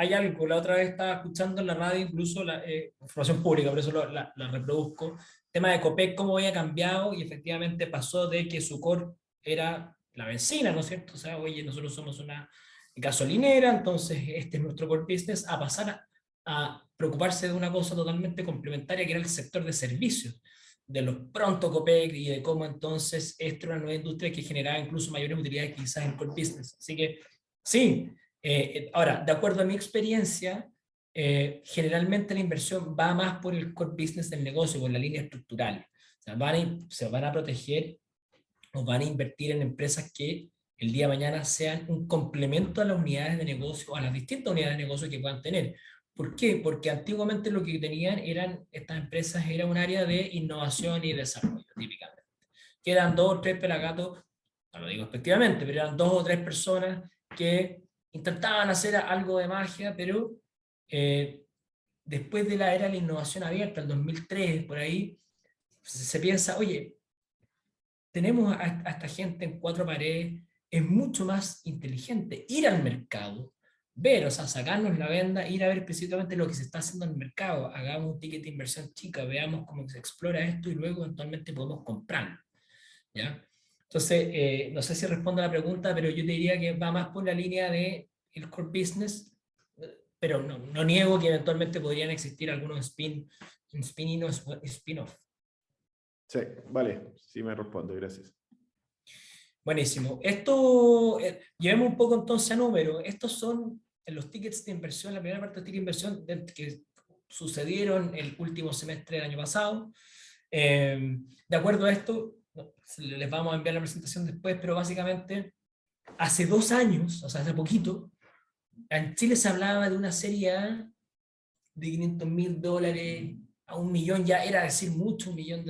la otra vez estaba escuchando en la radio, incluso la información pública, por eso la reproduzco, el tema de Copec, cómo había cambiado, y efectivamente pasó de que su core era la benzina, ¿no es cierto? O sea, oye, nosotros somos una gasolinera, entonces este es nuestro core business, a pasar a preocuparse de una cosa totalmente complementaria, que era el sector de servicios, de los pronto Copec, y de cómo entonces esto era una nueva industria que generaba incluso mayores utilidades quizás en core business. Así que, sí. Ahora, de acuerdo a mi experiencia, generalmente la inversión va más por el core business del negocio, por la línea estructural. O sea, se van a proteger o van a invertir en empresas que el día de mañana sean un complemento a las unidades de negocio, a las distintas unidades de negocio que puedan tener. ¿Por qué? Porque antiguamente lo que tenían estas empresas era un área de innovación y desarrollo, típicamente. Que eran 2 o 3 pelagatos, no lo digo efectivamente, pero eran 2 o 3 personas que intentaban hacer algo de magia, pero después de la era de la innovación abierta, el 2003, por ahí, se piensa, oye, tenemos a esta gente en 4 paredes, es mucho más inteligente ir al mercado, ver, o sea, sacarnos la venda, ir a ver precisamente lo que se está haciendo en el mercado, hagamos un ticket de inversión chica, veamos cómo se explora esto y luego eventualmente podemos comprar, ¿ya? Entonces, no sé si respondo a la pregunta, pero yo te diría que va más por la línea de el core business, pero no niego que eventualmente podrían existir algunos spin-in o spin-off. Sí, vale, sí me respondo, gracias. Buenísimo. Esto, llevemos un poco entonces a número. Estos son los tickets de inversión, la primera parte de tickets de inversión que sucedieron el último semestre del año pasado. De acuerdo a esto, les vamos a enviar la presentación después, pero básicamente hace 2 años, o sea, hace poquito, en Chile se hablaba de una serie A de $500.000 a 1 millón, ya era decir mucho, $1 millón.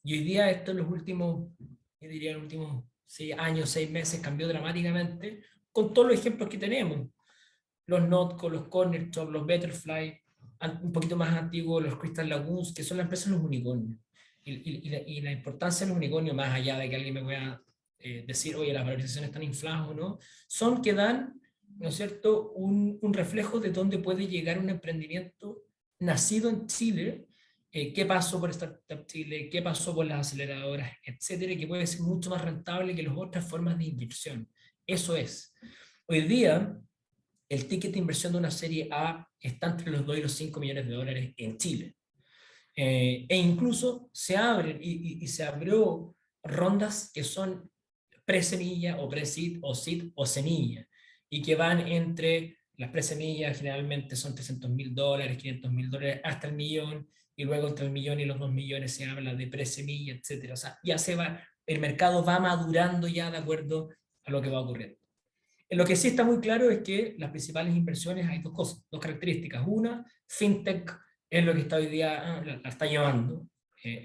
Y hoy día esto en los últimos, yo diría los últimos 6 años, 6 meses, cambió dramáticamente con todos los ejemplos que tenemos. Los Notco, los Corner Shop, los Betterfly, un poquito más antiguos, los Crystal Lagoons, que son las empresas de los unicornios. Y la importancia de los unicornios, más allá de que alguien me pueda decir, oye, las valorizaciones están infladas o no, son que dan, ¿no es cierto?, un reflejo de dónde puede llegar un emprendimiento nacido en Chile, qué pasó por Startup Chile, qué pasó por las aceleradoras, etcétera, y que puede ser mucho más rentable que las otras formas de inversión. Eso es. Hoy día, el ticket de inversión de una serie A está entre los 2 y los 5 millones de dólares en Chile. E incluso se abren y se abrió rondas que son pre-semilla o pre-seed o seed o semilla y que van entre las pre-semillas, generalmente son $300.000, $500.000 hasta el millón, y luego entre el millón y los 2 millones se habla de pre-semilla, etcétera. O sea, ya el mercado va madurando ya de acuerdo a lo que va ocurriendo. En lo que sí está muy claro es que las principales inversiones hay 2 cosas, 2 características. Una, fintech es lo que está hoy día, la está llevando.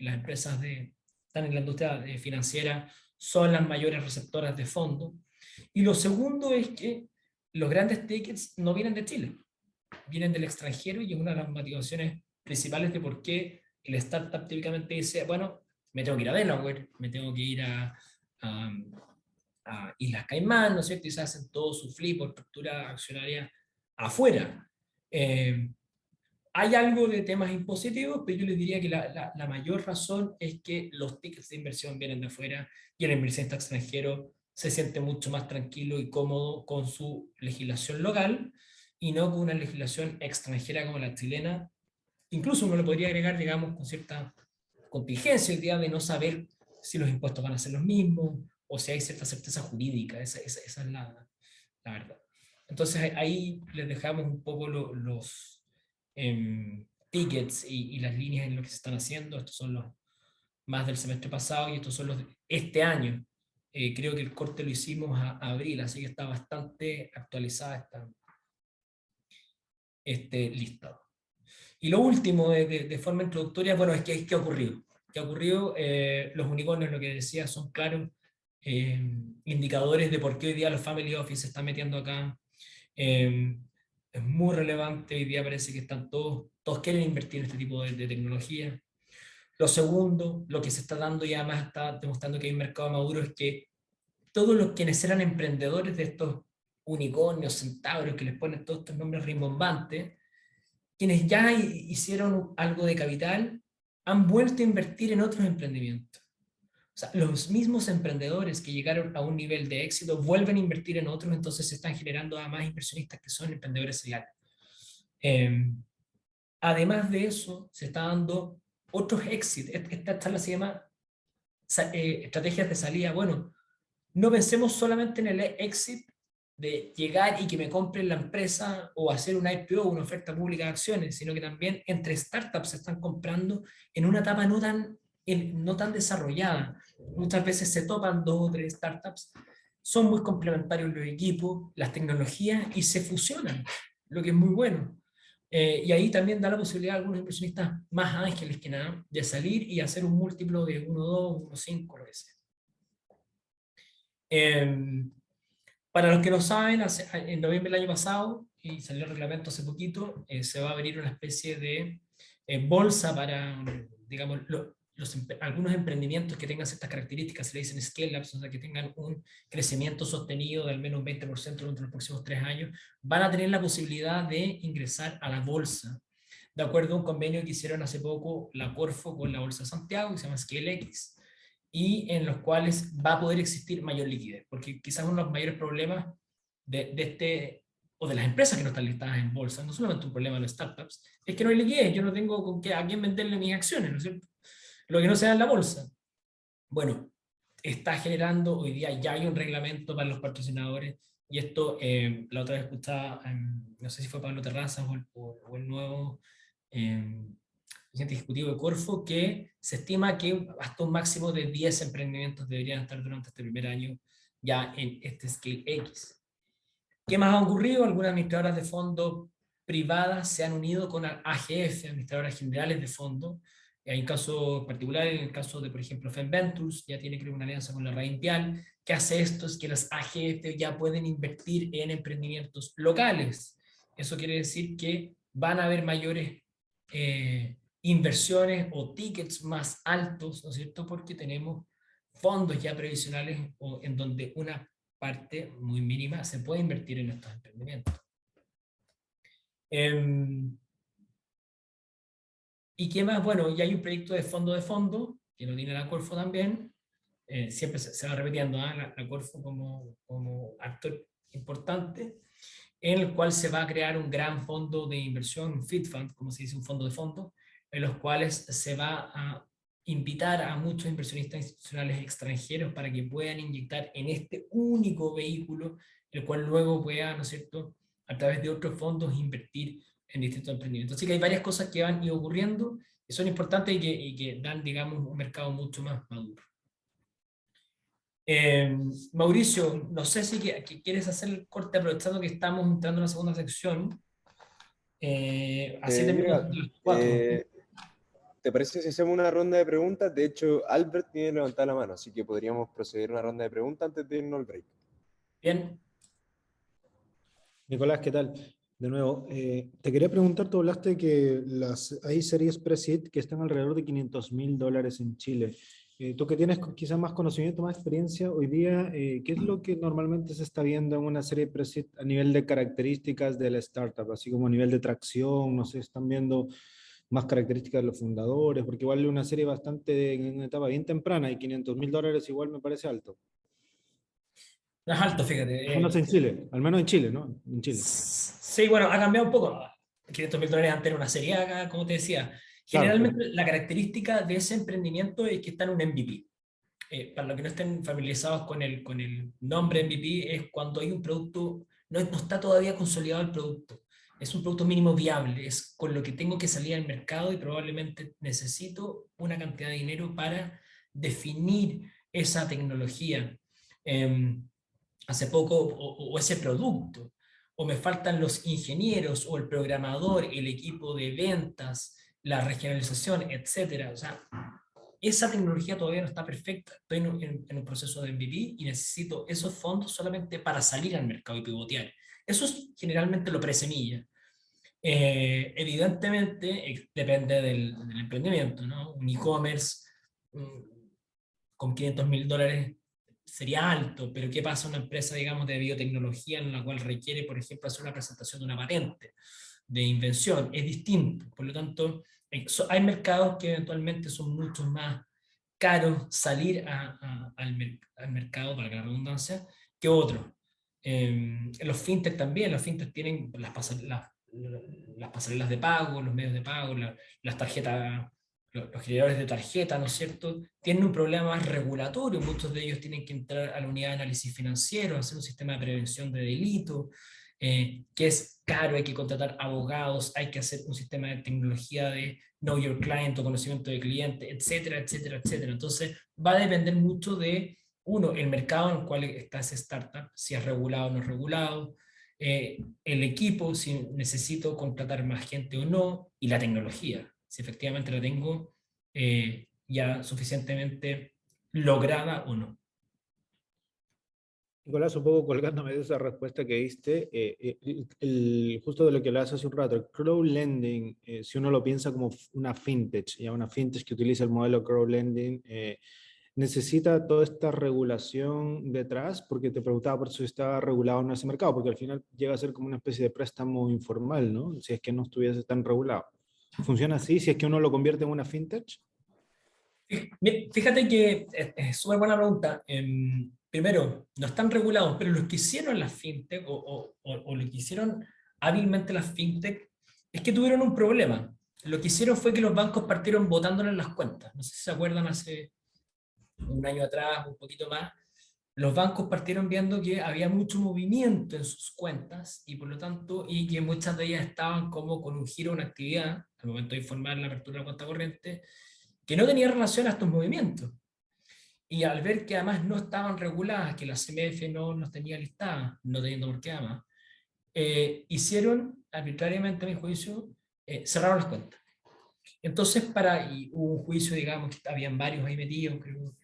Las empresas están en la industria financiera, son las mayores receptoras de fondos. Y lo segundo es que los grandes tickets no vienen de Chile, vienen del extranjero, y es una de las motivaciones principales de por qué el startup típicamente dice, bueno, me tengo que ir a Delaware, me tengo que ir a Islas Caimán, ¿no es cierto? Y se hacen todo su flip o estructura accionaria afuera. Hay algo de temas impositivos, pero yo les diría que la mayor razón es que los tickets de inversión vienen de afuera y el inversionista extranjero se siente mucho más tranquilo y cómodo con su legislación local y no con una legislación extranjera como la chilena. Incluso uno le podría agregar, digamos, con cierta contingencia el día de no saber si los impuestos van a ser los mismos o si hay cierta certeza jurídica. Esa es la verdad. Entonces ahí les dejamos un poco los tickets y las líneas en lo que se están haciendo. Estos son los más del semestre pasado y estos son los de este año. Creo que el corte lo hicimos a abril, así que está bastante actualizada este listado. Y lo último, de forma introductoria, bueno, es que ¿qué ha ocurrido? ¿Qué ha ocurrido? Los unicornios, lo que decía, son claros indicadores de por qué hoy día los family office se están metiendo acá. Es muy relevante, hoy día parece que están todos quieren invertir en este tipo de tecnología. Lo segundo, lo que se está dando y además está demostrando que hay un mercado maduro, es que todos los quienes eran emprendedores de estos unicornios, centauros, que les ponen todos estos nombres rimbombantes, quienes ya hicieron algo de capital, han vuelto a invertir en otros emprendimientos. O sea, los mismos emprendedores que llegaron a un nivel de éxito vuelven a invertir en otros, entonces se están generando además inversionistas que son emprendedores seriales. Además de eso, se está dando otros exits. Esta charla se llama estrategias de salida. Bueno, no pensemos solamente en el exit de llegar y que me compren la empresa o hacer una IPO, una oferta pública de acciones, sino que también entre startups se están comprando en una etapa no tan desarrollada. Muchas veces se topan 2 o 3 startups, son muy complementarios los equipos, las tecnologías y se fusionan, lo que es muy bueno. Y ahí también da la posibilidad a algunos inversionistas más ángeles que nada de salir y hacer un múltiplo de 1,2, 1,5 veces. Para los que no saben, en noviembre del año pasado, y salió el reglamento hace poquito, se va a abrir una especie de bolsa para, digamos, algunos emprendimientos que tengan ciertas características, se le dicen scale-ups, o sea, que tengan un crecimiento sostenido de al menos un 20% durante los próximos 3 años, van a tener la posibilidad de ingresar a la bolsa, de acuerdo a un convenio que hicieron hace poco la Corfo con la Bolsa de Santiago, que se llama ScaleX, y en los cuales va a poder existir mayor liquidez, porque quizás uno de los mayores problemas o de las empresas que no están listadas en bolsa, no solamente un problema de los startups, es que no hay liquidez, yo no tengo a quién venderle mis acciones, ¿no es cierto? Lo que no se da en la bolsa. Bueno, está generando, hoy día ya hay un reglamento para los patrocinadores, y esto la otra vez escuchaba, no sé si fue Pablo Terrazas o el nuevo presidente ejecutivo de Corfo, que se estima que hasta un máximo de 10 emprendimientos deberían estar durante este primer año ya en este Scale X. ¿Qué más ha ocurrido? Algunas administradoras de fondos privadas se han unido con AGF, administradoras generales de fondos. Hay un caso particular, en el caso de, por ejemplo, FEMVentures, ya tiene creo una alianza con la Reintial. ¿Qué hace esto? Es que las AGF ya pueden invertir en emprendimientos locales. Eso quiere decir que van a haber mayores inversiones o tickets más altos, ¿no es cierto? Porque tenemos fondos ya previsionales en donde una parte muy mínima se puede invertir en estos emprendimientos. ¿Y qué más? Bueno, ya hay un proyecto de fondo, que lo tiene la Corfo también, siempre se va repitiendo la Corfo como actor importante, en el cual se va a crear un gran fondo de inversión, un FIT Fund, como se dice, un fondo de fondos, en los cuales se va a invitar a muchos inversionistas institucionales extranjeros para que puedan inyectar en este único vehículo, el cual luego pueda, ¿no es cierto?, a través de otros fondos invertir en distintos emprendimientos. Así que hay varias cosas que van ocurriendo y son importantes y que dan, digamos, un mercado mucho más maduro. Mauricio, no sé si quieres hacer el corte aprovechando que estamos entrando en la segunda sección. Así terminamos las 4. ¿Te parece si hacemos una ronda de preguntas? De hecho, Albert tiene levantada la mano, así que podríamos proceder a una ronda de preguntas antes de irnos al break. Bien. Nicolás, ¿qué tal? De nuevo, te quería preguntar, tú hablaste que hay series pre-seed que están alrededor de $500,000 en Chile. Tú que tienes quizás más conocimiento, más experiencia hoy día, ¿qué es lo que normalmente se está viendo en una serie pre-seed a nivel de características de la startup? Así como a nivel de tracción, no sé, están viendo más características de los fundadores, porque igual es una serie bastante en una etapa bien temprana y $500,000 igual me parece alto. No es alto, fíjate. Al menos en Chile, ¿no? En Chile. Sí, bueno, ha cambiado un poco. $500,000 antes era una serie acá, como te decía. Generalmente claro, la característica de ese emprendimiento es que está en un MVP. Para los que no estén familiarizados con el nombre MVP, es cuando hay un producto, no está todavía consolidado el producto. Es un producto mínimo viable, es con lo que tengo que salir al mercado y probablemente necesito una cantidad de dinero para definir esa tecnología. Hace poco, o ese producto, o me faltan los ingenieros, o el programador, el equipo de ventas, la regionalización, etcétera. O sea, esa tecnología todavía no está perfecta, estoy en un proceso de MVP y necesito esos fondos solamente para salir al mercado y pivotear. Eso es generalmente lo pre-semilla. Evidentemente, depende del emprendimiento, ¿no? Un e-commerce con $500,000 sería alto, pero ¿qué pasa una empresa, digamos, de biotecnología en la cual requiere, por ejemplo, hacer una presentación de una patente de invención? Es distinto. Por lo tanto, hay mercados que eventualmente son mucho más caros salir al mercado, para la redundancia, que otros. Los fintech también, los fintech tienen las pasarelas de pago, los medios de pago, las tarjetas, los generadores de tarjeta, ¿no es cierto?, tienen un problema más regulatorio. Muchos de ellos tienen que entrar a la unidad de análisis financiero, hacer un sistema de prevención de delito, que es caro, hay que contratar abogados, hay que hacer un sistema de tecnología de Know Your Client o conocimiento de cliente, etcétera, etcétera, etcétera. Entonces, va a depender mucho de, uno, el mercado en el cual está ese startup, si es regulado o no es regulado, el equipo, si necesito contratar más gente o no, y la tecnología, si efectivamente la tengo ya suficientemente lograda o no. Nicolás, un poco colgándome de esa respuesta que diste, justo de lo que hablas hace un rato, el crowdlending, si uno lo piensa como una fintech, ya una fintech que utiliza el modelo crowdlending, necesita toda esta regulación detrás, porque te preguntaba por si estaba regulado en ese mercado, porque al final llega a ser como una especie de préstamo informal, ¿no? Si es que no estuviese tan regulado. ¿Funciona así si es que uno lo convierte en una fintech? Fíjate que es súper buena pregunta. Primero, no están regulados, pero lo que hicieron las fintech o lo que hicieron hábilmente las fintech es que tuvieron un problema. Lo que hicieron fue que los bancos partieron botándoles las cuentas. No sé si se acuerdan, hace un año atrás, un poquito más, los bancos partieron viendo que había mucho movimiento en sus cuentas y por lo tanto, y que muchas de ellas estaban como con un giro, una actividad, al momento de informar la apertura de la cuenta corriente, que no tenía relación a estos movimientos. Y al ver que además no estaban reguladas, que la CMF no los tenía listadas, no teniendo por qué además, hicieron arbitrariamente, a mi juicio, cerraron las cuentas. Entonces, y hubo un juicio, digamos, que habían varios ahí metidos, creo,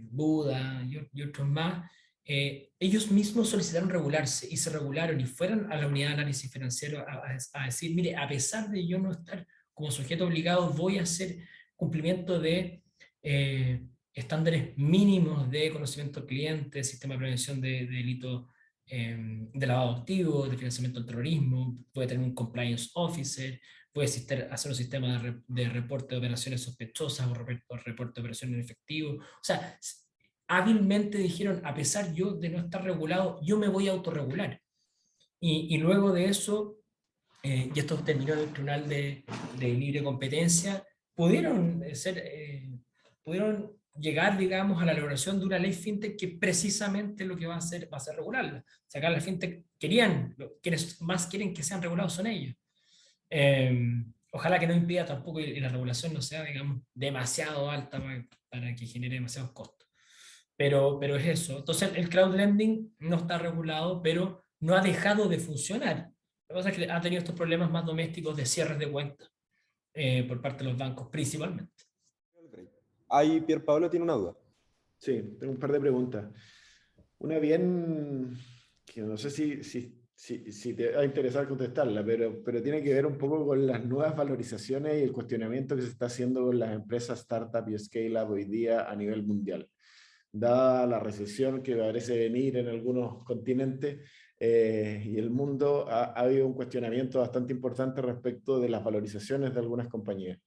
Buda y otros más, ellos mismos solicitaron regularse y se regularon y fueron a la unidad de análisis financiero a decir, mire, a pesar de yo no estar como sujeto obligado, voy a hacer cumplimiento de estándares mínimos de conocimiento del cliente, sistema de prevención de delitos de lavado de activos, de financiamiento del terrorismo, puede tener un compliance officer, puede hacer un sistema de reporte de operaciones sospechosas o reporte de operaciones en efectivo. O sea, hábilmente dijeron, a pesar yo de no estar regulado, yo me voy a autorregular. Y luego de eso, y esto terminó en el Tribunal de Libre Competencia, pudieron pudieron llegar, digamos, a la elaboración de una ley fintech que precisamente lo que va a hacer regularla. O sea, acá la fintech quienes más quieren que sean regulados son ellos. Ojalá que no impida tampoco y la regulación no sea, digamos, demasiado alta para que genere demasiados costos. Pero es eso. Entonces, el crowdlending no está regulado, pero no ha dejado de funcionar. Lo que pasa es que ha tenido estos problemas más domésticos de cierres de cuentas por parte de los bancos, principalmente. Ahí Pierpaolo tiene una duda. Sí, tengo un par de preguntas. Una bien, que no sé si te va a interesar contestarla, pero tiene que ver un poco con las nuevas valorizaciones y el cuestionamiento que se está haciendo con las empresas startup y scale-up hoy día a nivel mundial. Dada la recesión que parece venir en algunos continentes y el mundo, ha habido un cuestionamiento bastante importante respecto de las valorizaciones de algunas compañías.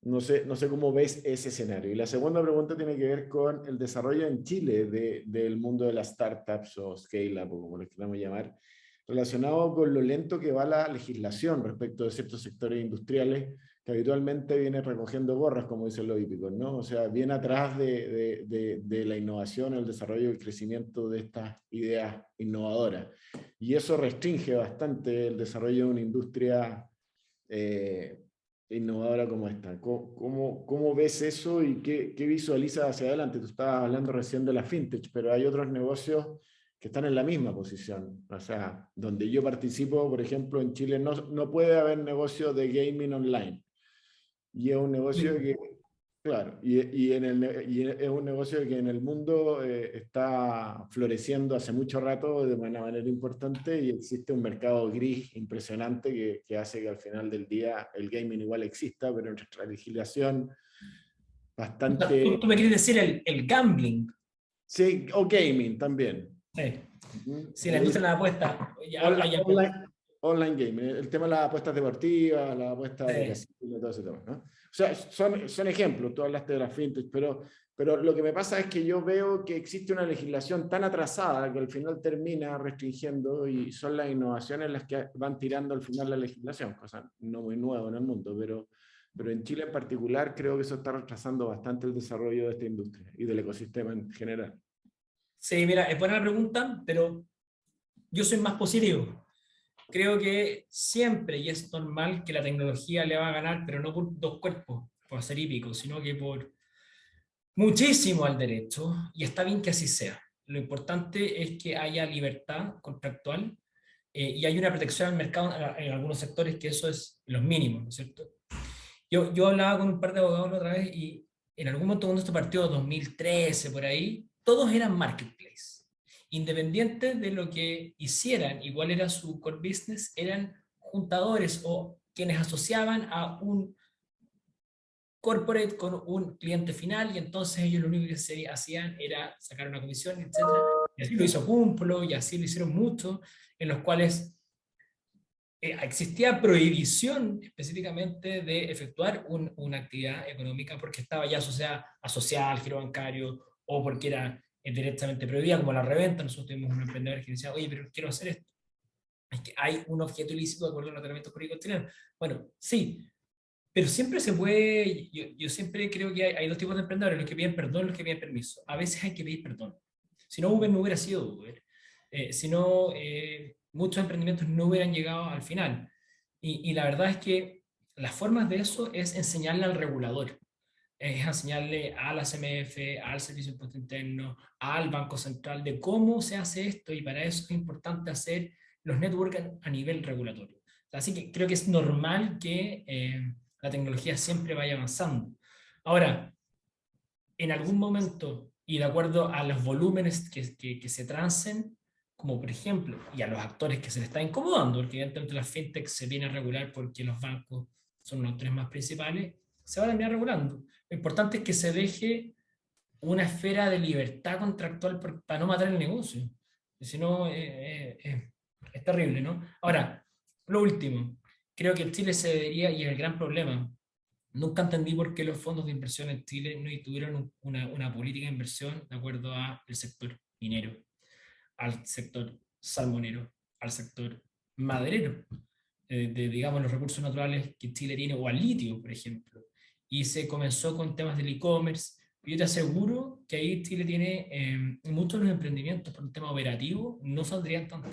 No sé cómo ves ese escenario. Y la segunda pregunta tiene que ver con el desarrollo en Chile del mundo de las startups o scale-up, o como les queramos llamar, relacionado con lo lento que va la legislación respecto de ciertos sectores industriales que habitualmente vienen recogiendo gorras, como dicen los hípicos, ¿no? O sea, viene atrás de la innovación, el desarrollo y el crecimiento de estas ideas innovadoras. Y eso restringe bastante el desarrollo de una industria innovadora como esta. ¿Cómo ves eso y qué visualizas hacia adelante? Tú estabas hablando recién de la fintech, pero hay otros negocios que están en la misma posición. O sea, donde yo participo, por ejemplo, en Chile no puede haber negocio de gaming online. Y es un negocio que, claro, y es un negocio que en el mundo está floreciendo hace mucho rato de una manera importante y existe un mercado gris impresionante que hace que al final del día el gaming igual exista, pero en nuestra legislación bastante... ¿Tú me quieres decir el gambling? Sí, o gaming también. Sí, sí, la industria de la apuesta. Online gaming, el tema de las apuestas deportivas, las apuestas de casino, todo ese tema, ¿no? O sea, son ejemplos, tú hablaste de las fintech, pero lo que me pasa es que yo veo que existe una legislación tan atrasada que al final termina restringiendo y son las innovaciones las que van tirando al final la legislación, cosa no muy nueva en el mundo, Pero en Chile en particular creo que eso está retrasando bastante el desarrollo de esta industria y del ecosistema en general. Sí, mira, es buena la pregunta, pero yo soy más positivo. Creo que siempre, y es normal, que la tecnología le va a ganar, pero no por dos cuerpos, por ser hípico, sino que por muchísimo al derecho, y está bien que así sea. Lo importante es que haya libertad contractual y hay una protección al mercado en algunos sectores, que eso es los mínimos, ¿no es cierto? Yo hablaba con un par de abogados la otra vez y en algún momento cuando esto partió, 2013, por ahí, todos eran marketplace. Independientes de lo que hicieran y cuál era su core business, eran juntadores o quienes asociaban a un corporate con un cliente final y entonces ellos lo único que hacían era sacar una comisión, etcétera. Y así lo hizo Cumplo y así lo hicieron muchos, en los cuales existía prohibición específicamente de efectuar una actividad económica porque estaba ya asociada al giro bancario o porque era directamente prohibida, como la reventa. Nosotros tuvimos un emprendedor que decía, oye, pero quiero hacer esto. Es que hay un objeto ilícito de acuerdo al ordenamiento jurídico chileno. Bueno, sí, pero siempre se puede, yo siempre creo que hay dos tipos de emprendedores, los que piden perdón y los que piden permiso. A veces hay que pedir perdón. Si no, Uber no hubiera sido Uber. Si no, muchos emprendimientos no hubieran llegado al final. Y la verdad es que las formas de eso es enseñarle al regulador, es enseñarle a la CMF, al Servicio de Impuesto Interno, al Banco Central, de cómo se hace esto, y para eso es importante hacer los networks a nivel regulatorio. Así que creo que es normal que la tecnología siempre vaya avanzando. Ahora, en algún momento, y de acuerdo a los volúmenes que se trancen, como por ejemplo, y a los actores que se les está incomodando, porque evidentemente la fintech se viene a regular porque los bancos son los tres más principales, se van a terminar regulando. Lo importante es que se deje una esfera de libertad contractual para no matar el negocio. Si no, es terrible, ¿no? Ahora, lo último, creo que en Chile se debería, y es el gran problema, nunca entendí por qué los fondos de inversión en Chile no tuvieron una política de inversión de acuerdo al sector minero, al sector salmonero, al sector maderero, digamos, los recursos naturales que Chile tiene, o al litio, por ejemplo. Y se comenzó con temas del e-commerce. Yo te aseguro que ahí Chile tiene muchos de los emprendimientos por un tema operativo, no saldrían tanto.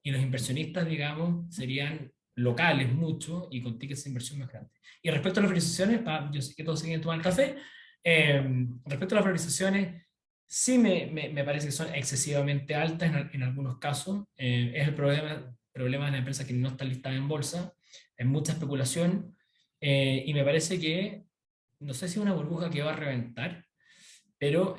Y los inversionistas, digamos, serían locales mucho y con tickets de inversión más grandes. Y respecto a las valorizaciones, yo sé que todos se quieren tomar el café, respecto a las valorizaciones, sí me parece que son excesivamente altas en algunos casos. Es el problema de las empresas que no están listadas en bolsa, hay mucha especulación, y me parece que, no sé si es una burbuja que va a reventar, pero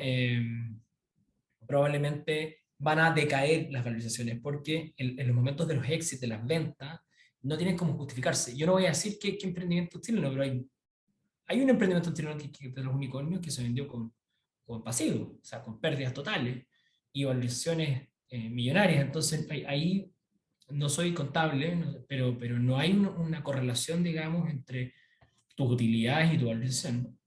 probablemente van a decaer las valorizaciones, porque en los momentos de los exits, de las ventas, no tienen cómo justificarse. Yo no voy a decir qué emprendimiento chileno, pero hay un emprendimiento chileno que de los unicornios que se vendió con pasivo, o sea, con pérdidas totales y valorizaciones millonarias. Entonces, ahí no soy contable, pero no hay una correlación, digamos, entre tus utilidades y tu valorización.